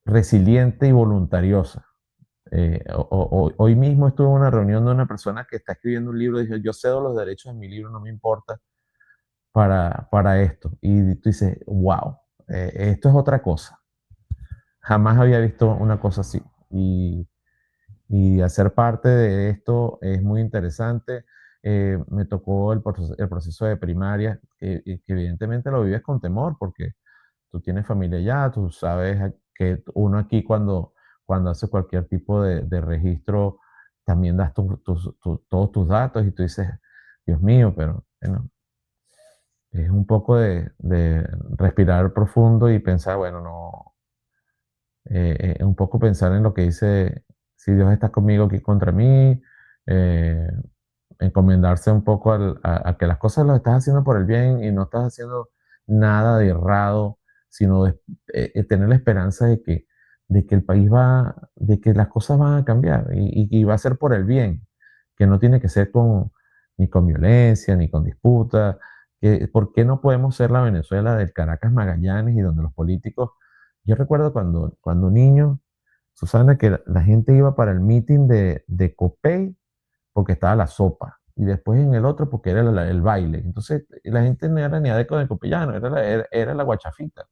resiliente y voluntariosa. Hoy mismo estuve en una reunión de una persona que está escribiendo un libro y dice, yo cedo los derechos de mi libro, no me importa para esto. Y tú dices, wow, esto es otra cosa. jamás había visto una cosa así. Y hacer parte de esto es muy interesante. Me tocó el proceso de primaria, que evidentemente lo vives con temor porque tú tienes familia allá, tú sabes que uno aquí cuando hace cualquier tipo de registro, también das todos tus datos y tú dices, Dios mío, pero bueno, es un poco de respirar profundo y pensar, bueno, no, un poco pensar en lo que dice, si Dios está conmigo, aquí contra mí, eh, encomendarse un poco a que las cosas las estás haciendo por el bien y no estás haciendo nada de errado, sino tener la esperanza de que el país de que las cosas van a cambiar y va a ser por el bien, que no tiene que ser ni con violencia, ni con disputa. ¿Por qué no podemos ser la Venezuela del Caracas Magallanes y donde los políticos... Yo recuerdo cuando niño, Susana, que la gente iba para el meeting de Copey porque estaba la sopa, y después en el otro porque era el baile. Entonces, la gente no era ni adeco de copellano, era la guachafita.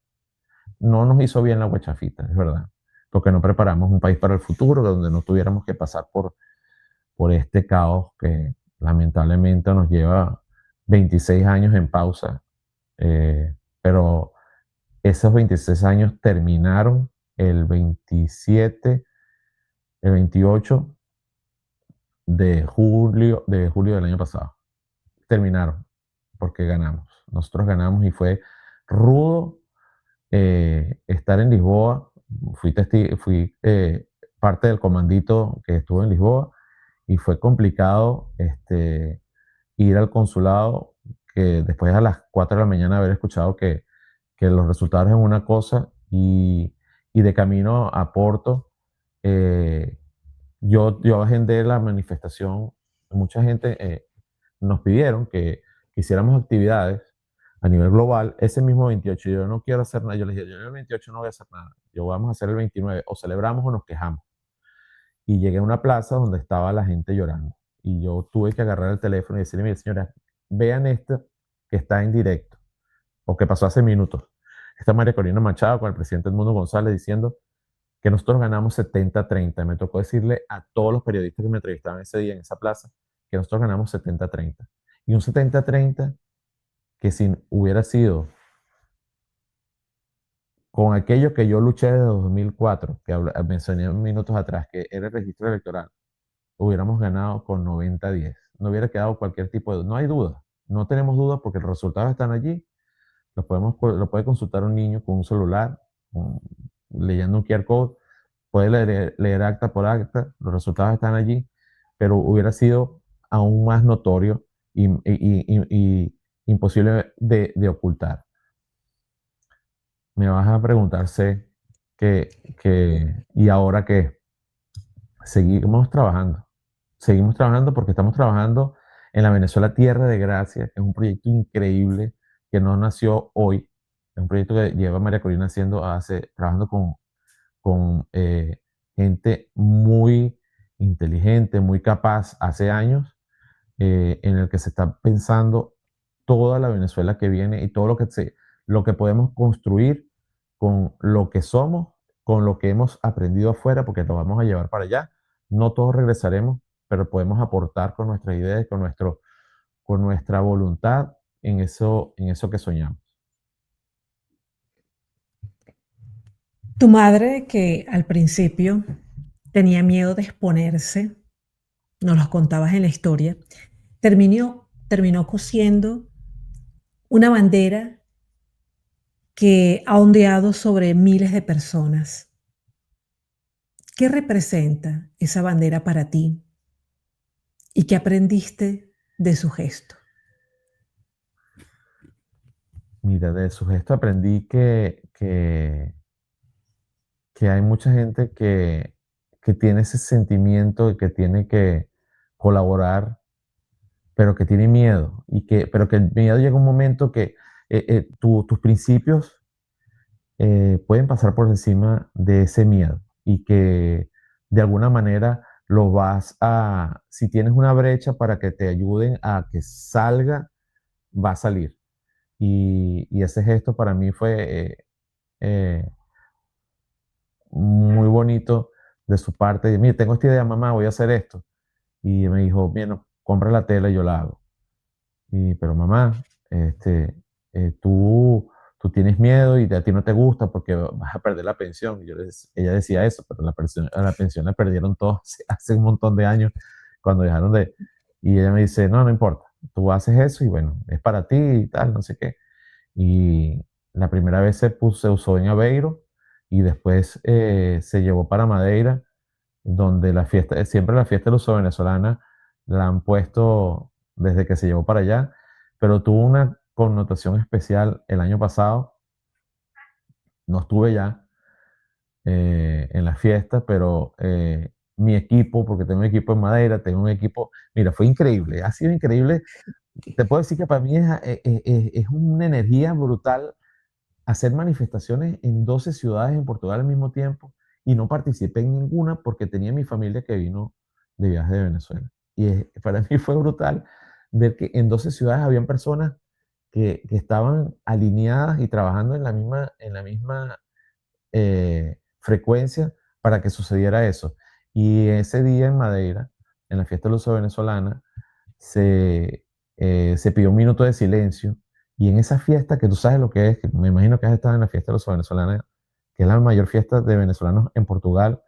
No nos hizo bien la guachafita, es verdad, porque no preparamos un país para el futuro, donde no tuviéramos que pasar por este caos que lamentablemente nos lleva 26 años en pausa, pero esos 26 años terminaron el 27, el 28 de julio del año pasado. Terminaron porque ganamos. Nosotros ganamos y fue rudo estar en Lisboa. Fui parte del comandito que estuvo en Lisboa y fue complicado ir al consulado, que después a las 4 de la mañana haber escuchado que los resultados eran una cosa y de camino a Porto, eh, yo agendé la manifestación. Mucha gente nos pidieron que hiciéramos actividades a nivel global ese mismo 28. Yo no quiero hacer nada. Yo les dije, yo el 28 no voy a hacer nada. Yo vamos a hacer el 29. O celebramos o nos quejamos. Y llegué a una plaza donde estaba la gente llorando. Y yo tuve que agarrar el teléfono y decirle, mire, señora, vean esto que está en directo, o que pasó hace minutos. Está María Corina Machado con el presidente Edmundo González diciendo que nosotros ganamos 70-30. Me tocó decirle a todos los periodistas que me entrevistaban ese día en esa plaza que nosotros ganamos 70-30. Y un 70-30 que si hubiera sido con aquello que yo luché desde 2004, que mencioné minutos atrás, que era el registro electoral, hubiéramos ganado con 90-10. No hubiera quedado cualquier tipo de... No hay duda, no tenemos duda porque los resultados están allí. Lo puede consultar un niño con un celular, leyendo un QR code, puede leer acta por acta, los resultados están allí, pero hubiera sido aún más notorio y imposible de ocultar. Me vas a preguntarse ¿y ahora qué? Seguimos trabajando porque estamos trabajando en la Venezuela Tierra de Gracia, que es un proyecto increíble que no nació hoy, es un proyecto que lleva María Corina trabajando con gente muy inteligente, muy capaz hace años, en el que se está pensando toda la Venezuela que viene y todo lo que podemos construir con lo que somos, con lo que hemos aprendido afuera, porque lo vamos a llevar para allá. No todos regresaremos, pero podemos aportar con nuestras ideas, con nuestra voluntad en eso que soñamos. Tu madre, que al principio tenía miedo de exponerse, nos los contabas en la historia, terminó cosiendo una bandera que ha ondeado sobre miles de personas. ¿Qué representa esa bandera para ti? ¿Y qué aprendiste de su gesto? Mira, de su gesto aprendí que hay mucha gente que tiene ese sentimiento y que tiene que colaborar, pero que tiene miedo, pero que el miedo llega un momento que tus principios pueden pasar por encima de ese miedo y que de alguna manera si tienes una brecha para que te ayuden a que salga, va a salir. Y ese gesto para mí fue muy bonito de su parte. Mire, tengo esta idea, mamá, voy a hacer esto. Y me dijo, bueno, compra la tela y yo la hago. Pero mamá, este, tú tienes miedo y a ti no te gusta porque vas a perder la pensión. Ella decía eso, pero la pensión la perdieron todos hace un montón de años cuando dejaron de... Y ella me dice, no, no importa, tú haces eso y bueno, es para ti y tal, no sé qué. Y la primera vez se usó en Aveiro y después se llevó para Madeira, donde siempre la fiesta luso-venezolana la han puesto desde que se llevó para allá, pero tuvo una connotación especial el año pasado. No estuve ya en la fiesta, pero mi equipo, porque tengo un equipo en Madeira, tengo un equipo, mira, fue increíble, ha sido increíble. Te puedo decir que para mí es una energía brutal hacer manifestaciones en 12 ciudades en Portugal al mismo tiempo y no participé en ninguna porque tenía mi familia que vino de viaje de Venezuela. Para mí fue brutal ver que en 12 ciudades habían personas que estaban alineadas y trabajando en la misma frecuencia para que sucediera eso. Y ese día en Madeira, en la fiesta luso venezolana, se pidió un minuto de silencio. Y en esa fiesta, que tú sabes lo que es, que me imagino que has estado en la fiesta luso venezolana, que es la mayor fiesta de venezolanos en Portugal,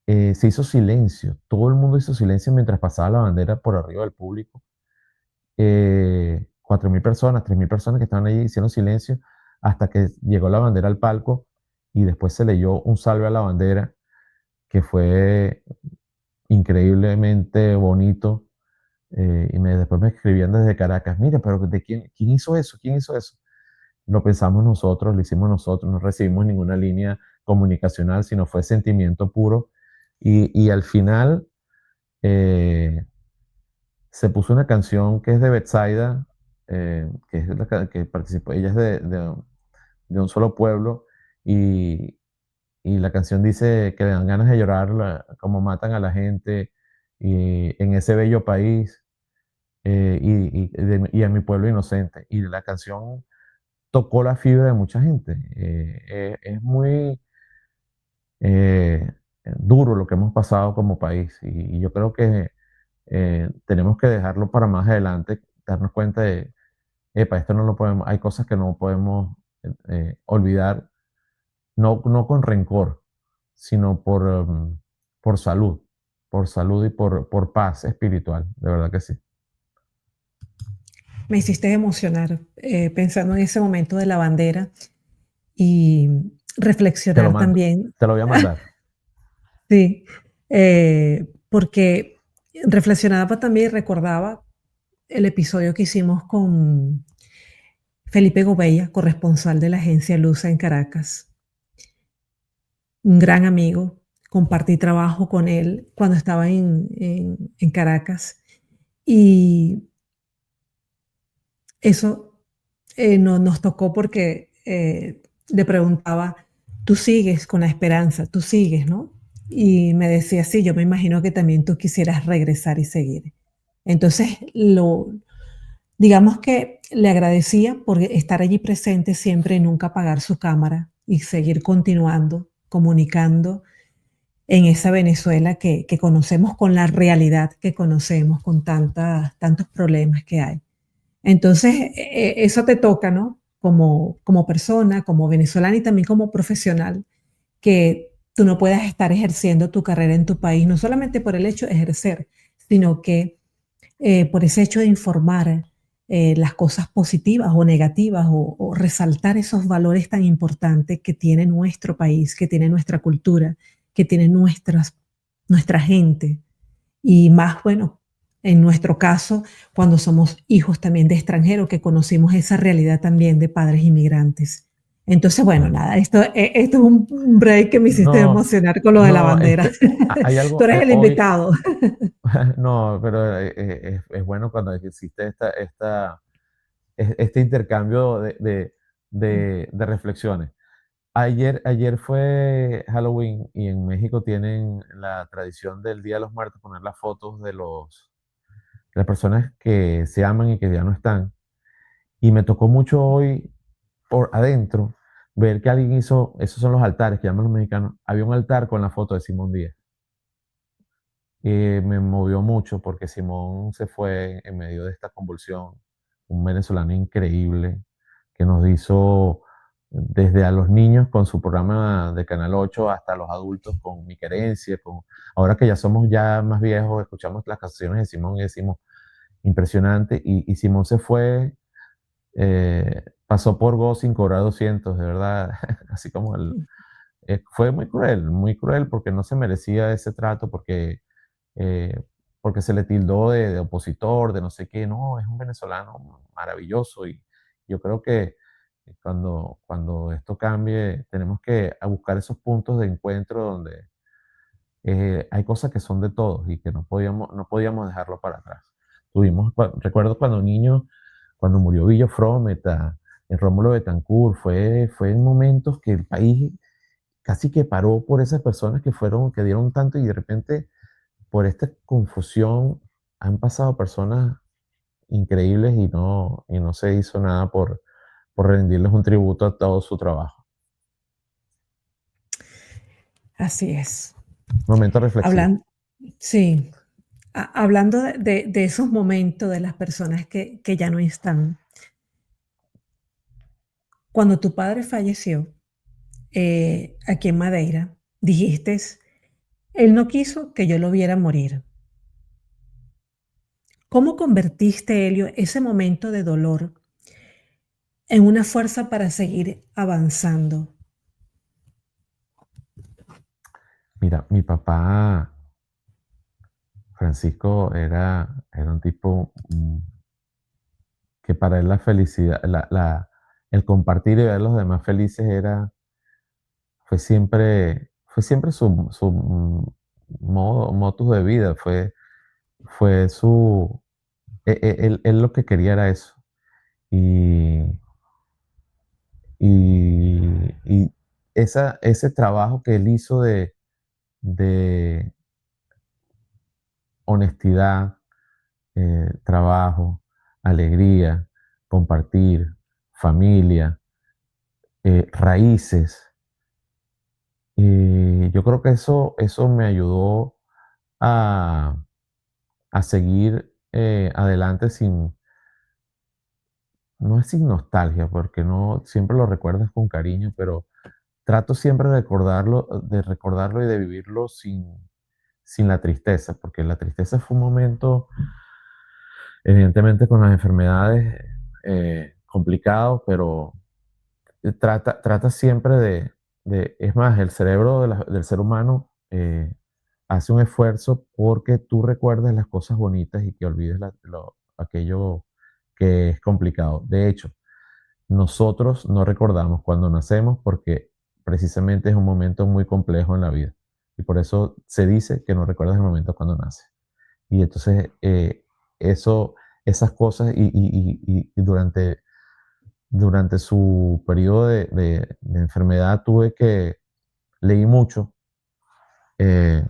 se hizo silencio. Todo el mundo hizo silencio mientras pasaba la bandera por arriba del público. 4.000 personas, 3.000 personas que estaban allí hicieron silencio hasta que llegó la bandera al palco y después se leyó un salve a la bandera que fue increíblemente bonito. Después me escribían desde Caracas, mira, pero ¿de quién hizo eso? ¿Quién hizo eso? Lo pensamos nosotros, lo hicimos nosotros, no recibimos ninguna línea comunicacional, sino fue sentimiento puro. Y al final se puso una canción que es de Betsaida, que es que participó, ella es de un solo pueblo, y, y la canción dice que le dan ganas de llorar como matan a la gente y en ese bello país, y a mi pueblo inocente. Y la canción tocó la fibra de mucha gente. Es muy eh, duro lo que hemos pasado como país y yo creo que tenemos que dejarlo para más adelante, darnos cuenta de, epa, esto no lo podemos, hay cosas que no podemos olvidar, no con rencor, sino por salud y por paz espiritual, de verdad que sí. Me hiciste emocionar pensando en ese momento de la bandera y Te lo reflexionar mando, también, te lo voy a mandar. sí, porque reflexionaba también y recordaba el episodio que hicimos con Felipe Gobella, corresponsal de la agencia Lusa en Caracas, un gran amigo. Compartí trabajo con él cuando estaba en Caracas y eso nos tocó porque le preguntaba, tú sigues con la esperanza, tú sigues, ¿no? Y me decía, sí, yo me imagino que también tú quisieras regresar y seguir. Entonces, digamos que le agradecía por estar allí presente siempre y nunca apagar su cámara y seguir continuando, comunicando en esa Venezuela que conocemos, con la realidad que conocemos, con tantos problemas que hay. Entonces, eso te toca, ¿no? Como persona, como venezolana y también como profesional, que tú no puedas estar ejerciendo tu carrera en tu país, no solamente por el hecho de ejercer, sino que por ese hecho de informar las cosas positivas o negativas o resaltar esos valores tan importantes que tiene nuestro país, que tiene nuestra cultura, que tiene nuestra gente. Y más, bueno, en nuestro caso, cuando somos hijos también de extranjeros, que conocimos esa realidad también de padres inmigrantes. Entonces, bueno, Claro. nada, esto es un break que me hiciste No, emocionar con lo de la no, bandera. hay Tú algo eres el hoy, invitado. no, pero es bueno cuando existe este intercambio de reflexiones. Ayer fue Halloween y en México tienen la tradición del Día de los Muertos, poner las fotos de las personas que se aman y que ya no están. Y me tocó mucho hoy por adentro ver que alguien hizo, esos son los altares que llaman los mexicanos, había un altar con la foto de Simón Díaz. Me movió mucho porque Simón se fue en medio de esta convulsión, un venezolano increíble que nos hizo desde a los niños con su programa de Canal 8 hasta los adultos con Mi Querencia, ahora que ya somos ya más viejos, escuchamos las canciones de Simón y decimos, impresionante, y Simón se fue, pasó por Go sin cobrar 200, de verdad, así como fue muy cruel porque no se merecía ese trato, eh, porque se le tildó de opositor, de no sé qué. No, es un venezolano maravilloso y yo creo que cuando esto cambie tenemos que a buscar esos puntos de encuentro donde hay cosas que son de todos y que no podíamos dejarlo para atrás. Recuerdo cuando niño, cuando murió Villo Frometa, Rómulo Betancourt, fue en momentos que el país casi que paró por esas personas que dieron tanto y de repente por esta confusión han pasado personas increíbles y no se hizo nada por rendirles un tributo a todo su trabajo. Así es. Momento reflexivo. Hablan sí, hablando de esos momentos de las personas que ya no están. Cuando tu padre falleció, aquí en Madeira, dijiste: "Él no quiso que yo lo viera morir". ¿Cómo convertiste, Helio, ese momento de dolor en una fuerza para seguir avanzando? Mira, mi papá, Francisco, era un tipo que para él la felicidad, el compartir y ver a los demás felices fue siempre su motus de vida, fue él lo que quería era eso. Y, y ese trabajo que él hizo de honestidad, trabajo, alegría, compartir, familia, raíces, yo creo que eso me ayudó a, a seguir adelante no es sin nostalgia, porque no siempre lo recuerdas con cariño, pero trato siempre de recordarlo y de vivirlo sin la tristeza, porque la tristeza fue un momento, evidentemente con las enfermedades, complicado, pero trata siempre es más, el cerebro del ser humano hace un esfuerzo porque tú recuerdes las cosas bonitas y que olvides aquello que es complicado. De hecho, nosotros no recordamos cuando nacemos porque precisamente es un momento muy complejo en la vida. Y por eso se dice que no recuerdas el momento cuando naces. Y entonces eso, esas cosas y durante su periodo de enfermedad leí mucho. eh,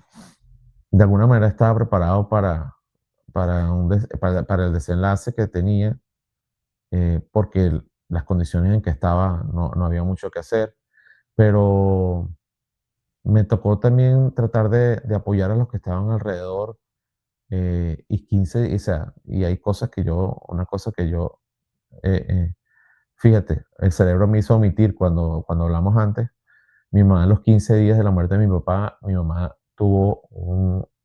de alguna manera estaba preparado para el desenlace que tenía, porque las condiciones en que estaba no había mucho que hacer, pero me tocó también tratar de apoyar a los que estaban alrededor, o sea, y hay una cosa que yo, fíjate, el cerebro me hizo omitir cuando hablamos antes. Mi mamá, a los 15 días de la muerte de mi papá, mi mamá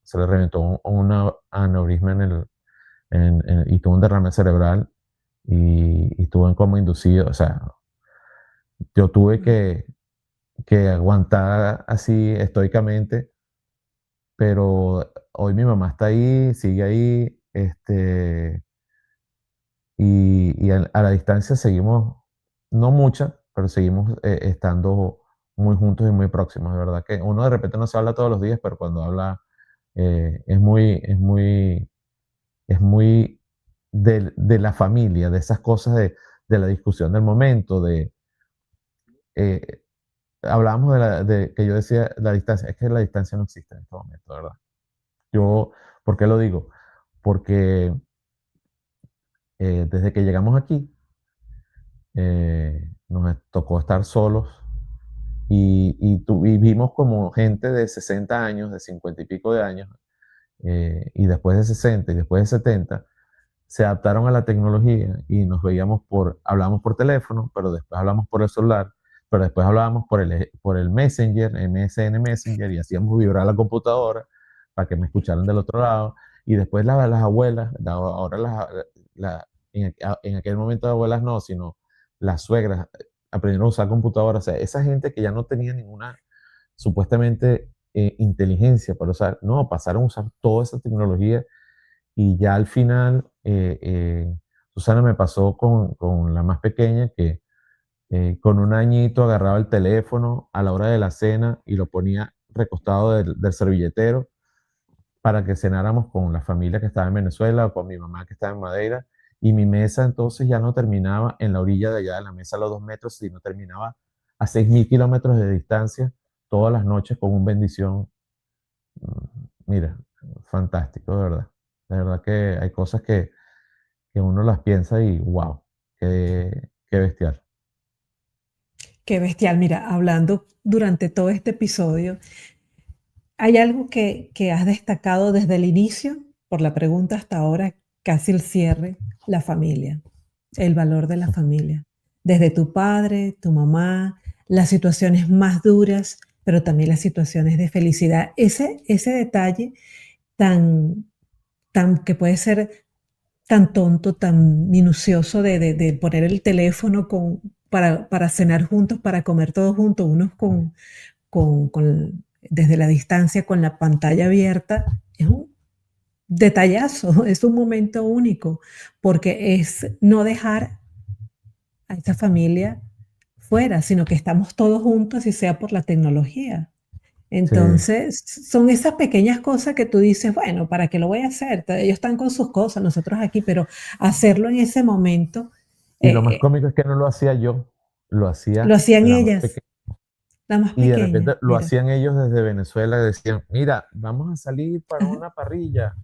se le reventó un aneurisma y tuvo un derrame cerebral y estuvo en coma inducido. O sea, yo tuve Mm. que aguantar así estoicamente, pero hoy mi mamá está ahí, sigue ahí, y a la distancia seguimos, no mucha, pero seguimos estando muy juntos y muy próximos. De verdad que uno de repente no se habla todos los días, pero cuando habla es muy de la familia, de esas cosas de la discusión del momento, eh, hablábamos de que yo decía la distancia, es que la distancia no existe en este momento, ¿verdad? ¿Por qué lo digo? Porque desde que llegamos aquí, nos tocó estar solos y vimos como gente de 60 años, de 50 y pico de años, y después de 60 y después de 70, se adaptaron a la tecnología y nos veíamos hablábamos por teléfono, pero después hablamos por el celular, pero después hablábamos por el Messenger, MSN Messenger, y hacíamos vibrar la computadora para que me escucharan del otro lado. Y después las abuelas, ahora en aquel momento las abuelas no, sino las suegras aprendieron a usar computadoras. O sea, esa gente que ya no tenía ninguna supuestamente inteligencia para usar, no, pasaron a usar toda esa tecnología y ya al final, Susana, me pasó con la más pequeña que con un añito agarraba el teléfono a la hora de la cena y lo ponía recostado del servilletero para que cenáramos con la familia que estaba en Venezuela o con mi mamá que estaba en Madeira. Y mi mesa entonces ya no terminaba en la orilla de allá de la mesa a los 2 metros, sino terminaba a 6.000 kilómetros de distancia todas las noches con un bendición. Mira, fantástico, de verdad. De verdad que hay cosas que uno las piensa y wow, qué bestial. Qué bestial. Mira, hablando durante todo este episodio, ¿hay algo que has destacado desde el inicio, por la pregunta hasta ahora, casi el cierre? La familia, el valor de la familia. Desde tu padre, tu mamá, las situaciones más duras, pero también las situaciones de felicidad. Ese detalle tan, que puede ser tan tonto, tan minucioso de poner el teléfono para cenar juntos, para comer todos juntos, unos desde la distancia con la pantalla abierta, es un detallazo, es un momento único, porque es no dejar a esa familia fuera, sino que estamos todos juntos y sea por la tecnología. Sí. Entonces, son esas pequeñas cosas que tú dices, bueno, ¿para qué lo voy a hacer? Ellos están con sus cosas, nosotros aquí, pero hacerlo en ese momento, Y lo más eh, cómico es que no lo hacía yo, lo lo hacía hacían la más ellas, pequeña. la más Y de repente pequeña, lo mira. hacían ellos desde Venezuela, decían, mira, vamos a salir para Ajá. una parrilla,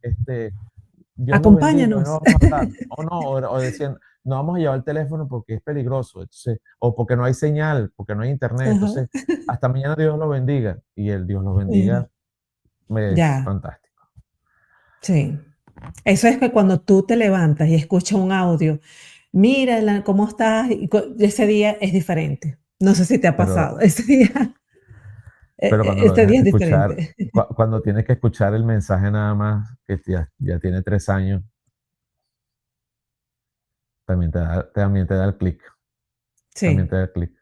Dios nos bendiga, hoy Acompáñanos. no vamos a hablar. O no, o decían, no vamos a llevar el teléfono porque es peligroso, entonces, o porque no hay señal, porque no hay internet, Ajá. entonces, hasta mañana Dios los bendiga. Y el Dios los Mira, bendiga es ya, fantástico. sí. Eso es que cuando tú te levantas y escuchas un audio, mira cómo estás, y ese día es diferente. No sé si te ha Pero, pasado. Ese día, pero cuando lo ese dejas día es escuchar, diferente. cuando tienes que escuchar el mensaje nada más, que ya tiene 3 años, también te da el clic, también Sí, te da el clic.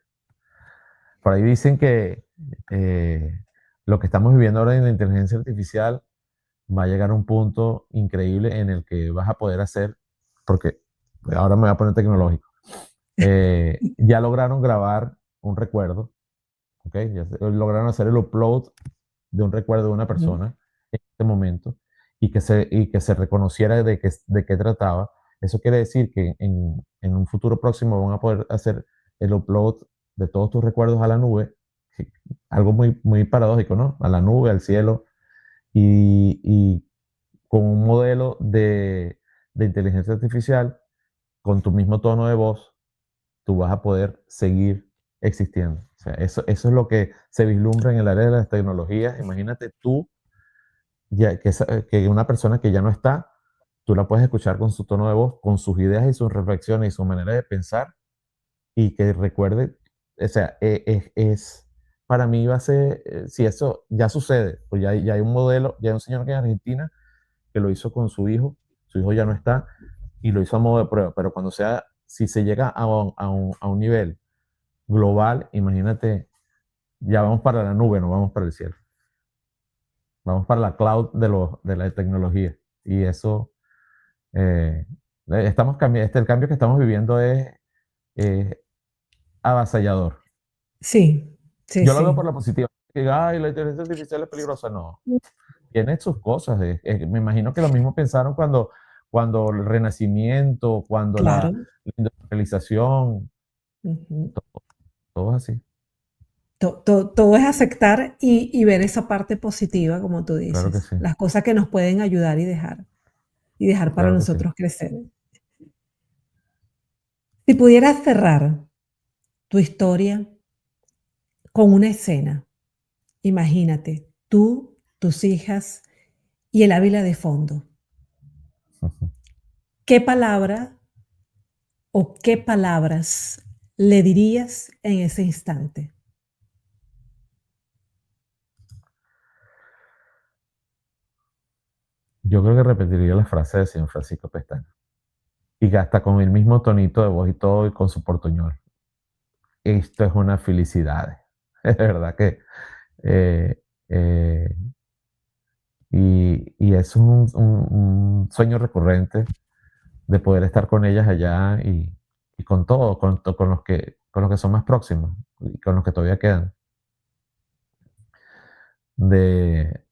Por ahí dicen que lo que estamos viviendo ahora en la inteligencia artificial va a llegar a un punto increíble en el que vas a poder hacer, porque ahora me voy a poner tecnológico, ya lograron grabar un recuerdo, ¿ok? Lograron hacer el upload de un recuerdo de una ujú, persona en este momento y que se reconociera de qué trataba. Eso quiere decir que en un futuro próximo van a poder hacer el upload de todos tus recuerdos a la nube, que- algo muy, muy paradójico, ¿no? A la nube, al cielo, y con un modelo de inteligencia artificial, con tu mismo tono de voz, tú vas a poder seguir existiendo. O sea, eso es lo que se vislumbra en el área de las tecnologías. Imagínate tú, que una persona que ya no está, tú la puedes escuchar con su tono de voz, con sus ideas y sus reflexiones y su manera de pensar, y que recuerde, o sea, para mí va a ser, si eso ya sucede, pues ya hay un modelo, ya hay un señor que en Argentina que lo hizo con su hijo ya no está, y lo hizo a modo de prueba, pero si se llega a un nivel global, imagínate, ya vamos para la nube, no vamos para el cielo, vamos para la cloud de la tecnología, y eso, eh, el cambio que estamos viviendo es avasallador. sí, sí, Yo lo veo por sí. la positiva, que, ay, la inteligencia artificial es peligrosa, no, tiene sus cosas. Me imagino que lo mismo pensaron cuando el Renacimiento, cuando la Claro. industrialización, Ujú. todo es así. Todo es aceptar y ver esa parte positiva, como tú Claro que dices, sí, las cosas que nos pueden ayudar y dejar para claro que sí. nosotros crecer. Si pudieras cerrar tu historia con una escena. Imagínate, tú, tus hijas y el Ávila de fondo. ¿Qué palabra o qué palabras le dirías en ese instante? Yo creo que repetiría la frase del señor Francisco Pestaña. Y hasta con el mismo tonito de voz y todo, y con su portuñol. Esto es una felicidad. Es verdad que eh, eh, y eso es un sueño recurrente de poder estar con ellas allá y con todo, con los que son más próximos y con los que todavía quedan. De,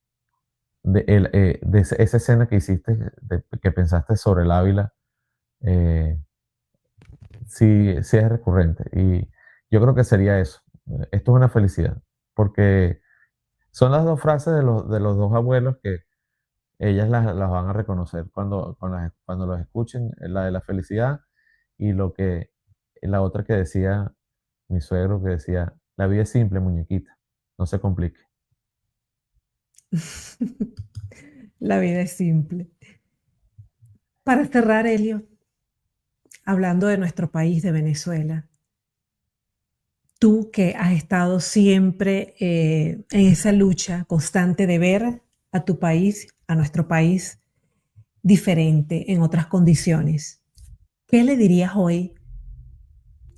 esa escena que hiciste, que pensaste sobre el Ávila, eh, sí, sí es recurrente. Y yo creo que sería eso. Esto es una felicidad. Porque son las dos frases de los dos abuelos que ellas las van a reconocer cuando los escuchen, la de la felicidad y la otra que decía mi suegro, que decía, la vida es simple, muñequita, no se complique. La vida es simple. Para cerrar, Elio, hablando de nuestro país, de Venezuela, tú que has estado siempre en esa lucha constante de ver a tu país, a nuestro país, diferente, en otras condiciones, ¿qué le dirías hoy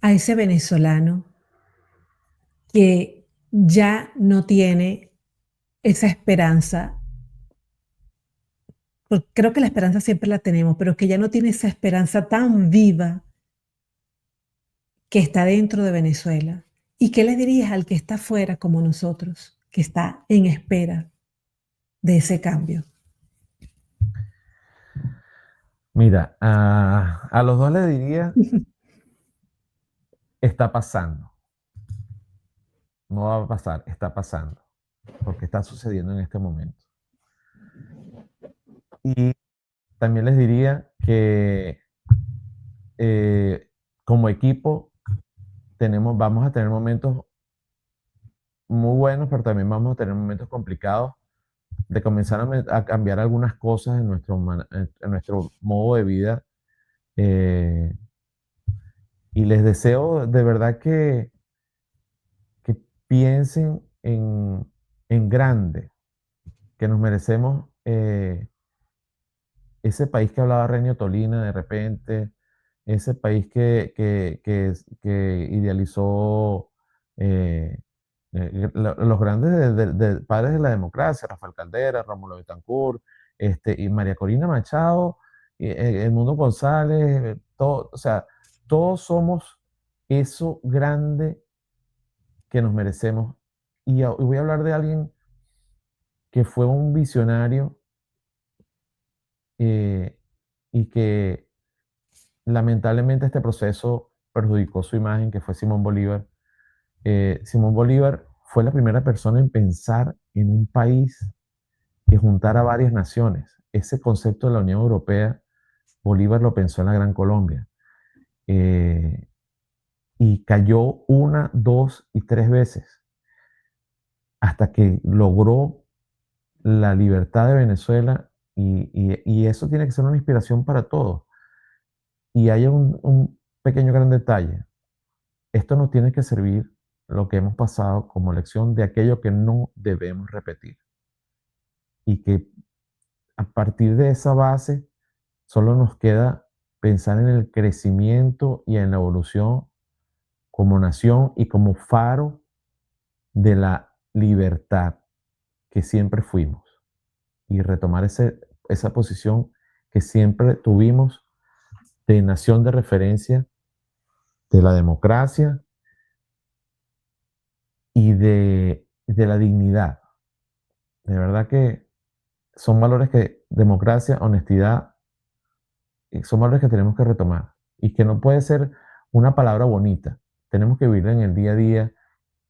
a ese venezolano que ya no tiene esa esperanza? Porque creo que la esperanza siempre la tenemos, pero que ya no tiene esa esperanza tan viva que está dentro de Venezuela. ¿Y qué le dirías al que está afuera como nosotros, que está en espera de ese cambio? Mira, a los dos le diría, está pasando, no va a pasar, está pasando, porque está sucediendo en este momento. Y también les diría que como equipo vamos a tener momentos muy buenos, pero también vamos a tener momentos complicados de comenzar a cambiar algunas cosas en nuestro modo de vida. eh, y les deseo de verdad que piensen en grande, que nos merecemos ese país que hablaba Renio Tolina de repente, ese país que idealizó los grandes padres de la democracia, Rafael Caldera, Rómulo Betancourt, y María Corina Machado, Edmundo González, todo, o sea, todos somos eso grande que nos merecemos. Y voy a hablar de alguien que fue un visionario eh, y que lamentablemente este proceso perjudicó su imagen, que fue Simón Bolívar. Simón Bolívar fue la primera persona en pensar en un país que juntara varias naciones. Ese concepto de la Unión Europea, Bolívar lo pensó en la Gran Colombia. Eh, y cayó una, dos y tres veces hasta que logró la libertad de Venezuela y eso tiene que ser una inspiración para todos. Y hay un pequeño gran detalle. Esto nos tiene que servir lo que hemos pasado como lección de aquello que no debemos repetir. Y que a partir de esa base solo nos queda pensar en el crecimiento y en la evolución como nación y como faro de la libertad que siempre fuimos. Y retomar esa posición que siempre tuvimos de nación de referencia de la democracia y de la dignidad. De verdad que son valores que, democracia, honestidad, son valores que tenemos que retomar y que no puede ser una palabra bonita. Tenemos que vivir en el día a día.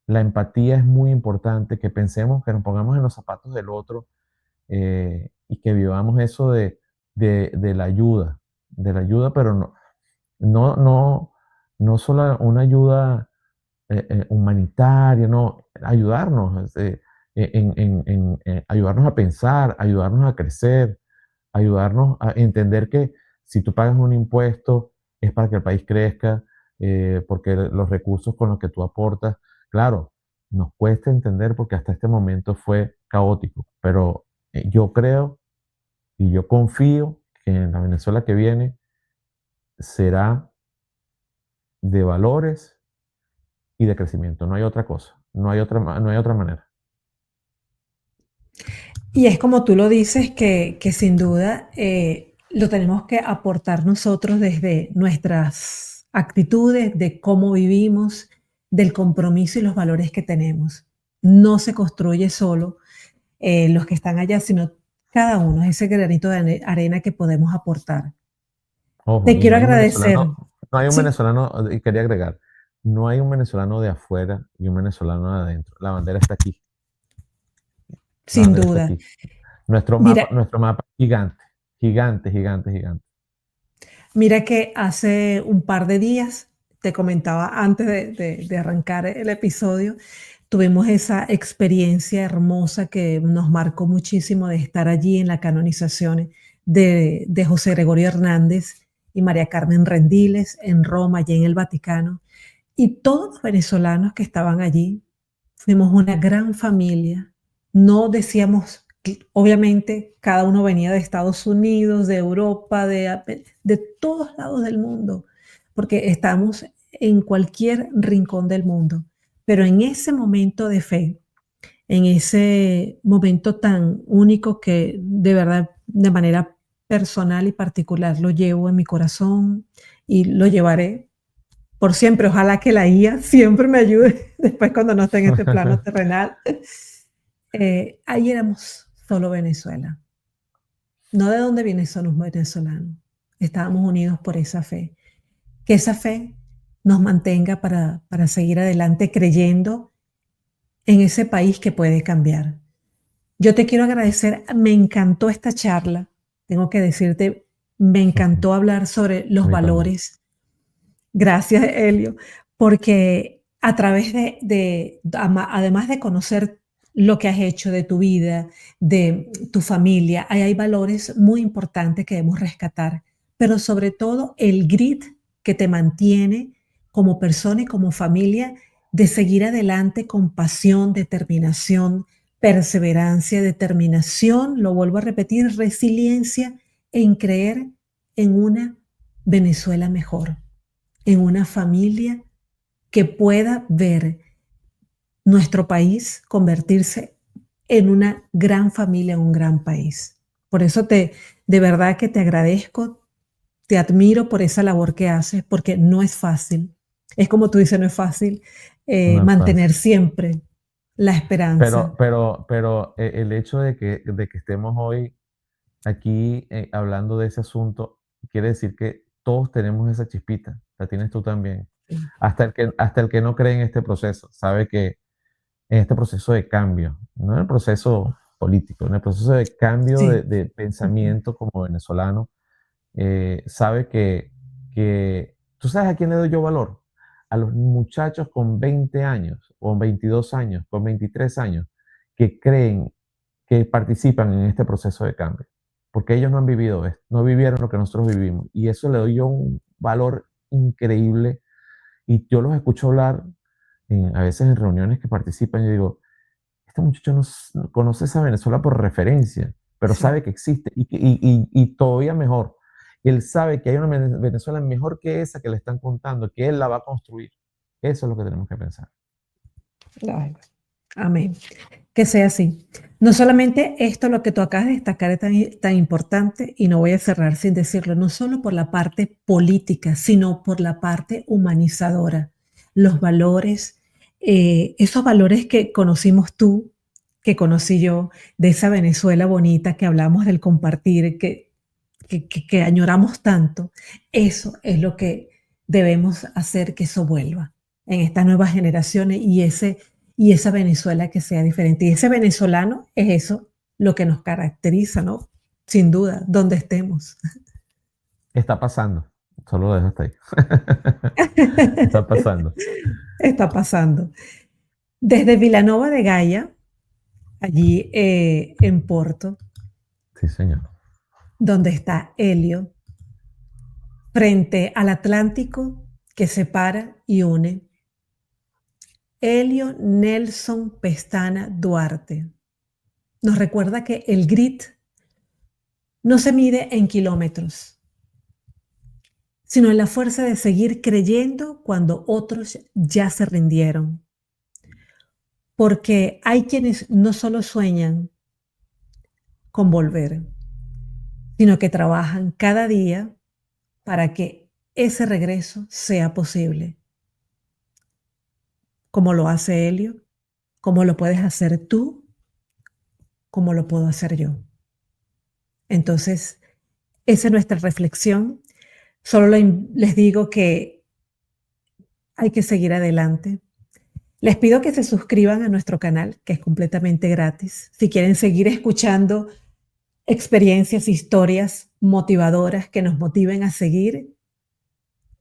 La empatía es muy importante, que pensemos, que nos pongamos en los zapatos del otro y que vivamos eso de la ayuda, pero no, no solo una ayuda humanitaria, ¿no? Ayudarnos, ayudarnos a pensar, ayudarnos a crecer, ayudarnos a entender que si tú pagas un impuesto es para que el país crezca, porque los recursos con los que tú aportas, claro, nos cuesta entender porque hasta este momento fue caótico, pero yo creo y yo confío que en la Venezuela que viene será de valores y de crecimiento, no hay otra cosa, no hay otra manera. Y es como tú lo dices, que sin duda lo tenemos que aportar nosotros desde nuestras actitudes, de cómo vivimos, del compromiso y los valores que tenemos. No se construye solo los que están allá, sino cada uno, ese granito de arena que podemos aportar. Ojo, Te y quiero agradecer. no hay un Sí, venezolano, y quería agregar, no hay un venezolano de afuera y un venezolano de adentro. La bandera está aquí, la sin bandera está duda. aquí. Mira, Nuestro mapa gigante, gigante, gigante, gigante. Mira que hace un par de días, te comentaba antes de arrancar el episodio, tuvimos esa experiencia hermosa que nos marcó muchísimo de estar allí en la canonización de José Gregorio Hernández y María Carmen Rendiles en Roma, allí en el Vaticano. Y todos los venezolanos que estaban allí, fuimos una gran familia. No decíamos, obviamente, cada uno venía de Estados Unidos, de Europa, de todos lados del mundo, porque estamos en cualquier rincón del mundo. Pero en ese momento de fe, en ese momento tan único que de verdad, de manera personal y particular, lo llevo en mi corazón y lo llevaré por siempre. Ojalá que la IA siempre me ayude después cuando no esté en este plano terrenal. Ahí éramos solo Venezuela. No de dónde vienen son los venezolanos. Estábamos unidos por esa fe. Que esa fe nos mantenga para seguir adelante creyendo en ese país que puede cambiar. Yo te quiero agradecer, me encantó esta charla. Tengo que decirte, me encantó hablar sobre A los mí también. valores. Gracias, Helio, porque a través además de conocer lo que has hecho de tu vida, de tu familia, ahí hay valores muy importantes que debemos rescatar, pero sobre todo el grit que te mantiene como persona y como familia de seguir adelante con pasión, determinación, perseverancia, determinación, lo vuelvo a repetir, resiliencia en creer en una Venezuela mejor, en una familia que pueda ver nuestro país convertirse en una gran familia, en un gran país. Por eso de verdad que te agradezco, te admiro por esa labor que haces, porque no es fácil. Es como tú dices, no es fácil No es mantener fácil. siempre la esperanza. Pero el hecho de que estemos hoy aquí hablando de ese asunto, quiere decir que todos tenemos esa chispita, la tienes tú también. Sí, Hasta el que no cree en este proceso, sabe que en este proceso de cambio, no en el proceso político, en el proceso de cambio sí. de Ujú. pensamiento como venezolano, sabe que, ¿tú sabes a quién le doy yo valor? A los muchachos con 20 años, con 22 años, con 23 años, que creen, que participan en este proceso de cambio, porque ellos no han vivido esto, no vivieron lo que nosotros vivimos, y eso le doy yo un valor increíble, y yo los escucho hablar a veces en reuniones que participan, y digo, este muchacho no conoce esa Venezuela por referencia, pero Sí. sabe que existe y todavía mejor. Él sabe que hay una Venezuela mejor que esa que le están contando, que él la va a construir. Eso es lo que tenemos que pensar. Ay, amén. Que sea así. No solamente esto, lo que tú acabas de destacar es tan importante, y no voy a cerrar sin decirlo, no solo por la parte política, sino por la parte humanizadora, los valores, esos valores que conocimos tú, que conocí yo, de esa Venezuela bonita que hablamos del compartir, que añoramos tanto, eso es lo que debemos hacer que eso vuelva en estas nuevas generaciones y esa Venezuela que sea diferente. Y ese venezolano es eso lo que nos caracteriza, ¿no? Sin duda, donde estemos. Está pasando. Solo lo dejo hasta ahí. Está pasando. está pasando. Desde Vilanova de Gaia, allí en Porto, Sí, señor. donde está Helio, frente al Atlántico que separa y une. Helio Nelson Pestana Duarte nos recuerda que el grit no se mide en kilómetros, sino en la fuerza de seguir creyendo cuando otros ya se rindieron. Porque hay quienes no solo sueñan con volver, sino que trabajan cada día para que ese regreso sea posible. Como lo hace Helio, como lo puedes hacer tú, como lo puedo hacer yo. Entonces, esa es nuestra reflexión. Solo les digo que hay que seguir adelante. Les pido que se suscriban a nuestro canal, que es completamente gratis. Si quieren seguir escuchando experiencias, historias motivadoras que nos motiven a seguir,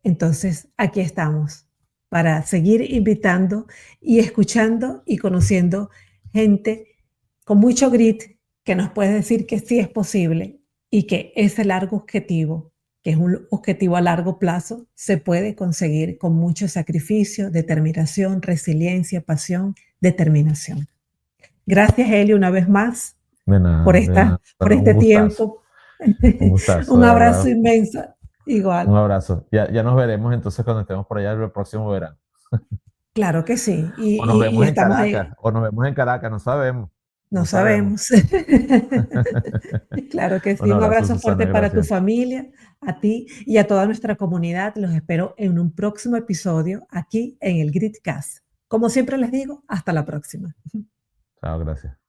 entonces aquí estamos para seguir invitando y escuchando y conociendo gente con mucho grit que nos puede decir que sí es posible y que ese largo objetivo, que es un objetivo a largo plazo, se puede conseguir con mucho sacrificio, determinación, resiliencia, pasión, determinación. Gracias, Helio, una vez más De nada, por, de nada. por Bueno, un este gustazo, tiempo. un gustazo, Un de abrazo verdad. inmenso. Un Igual. abrazo. Ya nos veremos entonces cuando estemos por allá el próximo verano. Claro que sí. O nos Y vemos en estamos Caracas, ahí. o nos vemos en Caracas, no sabemos, No no sabemos. sabemos. Claro que Un sí. Un abrazo, abrazo Susana, fuerte para tu gracias. familia, a ti y a toda nuestra comunidad. Los espero en un próximo episodio aquí en el Gritcast. Como siempre les digo, hasta la próxima. Chao, gracias.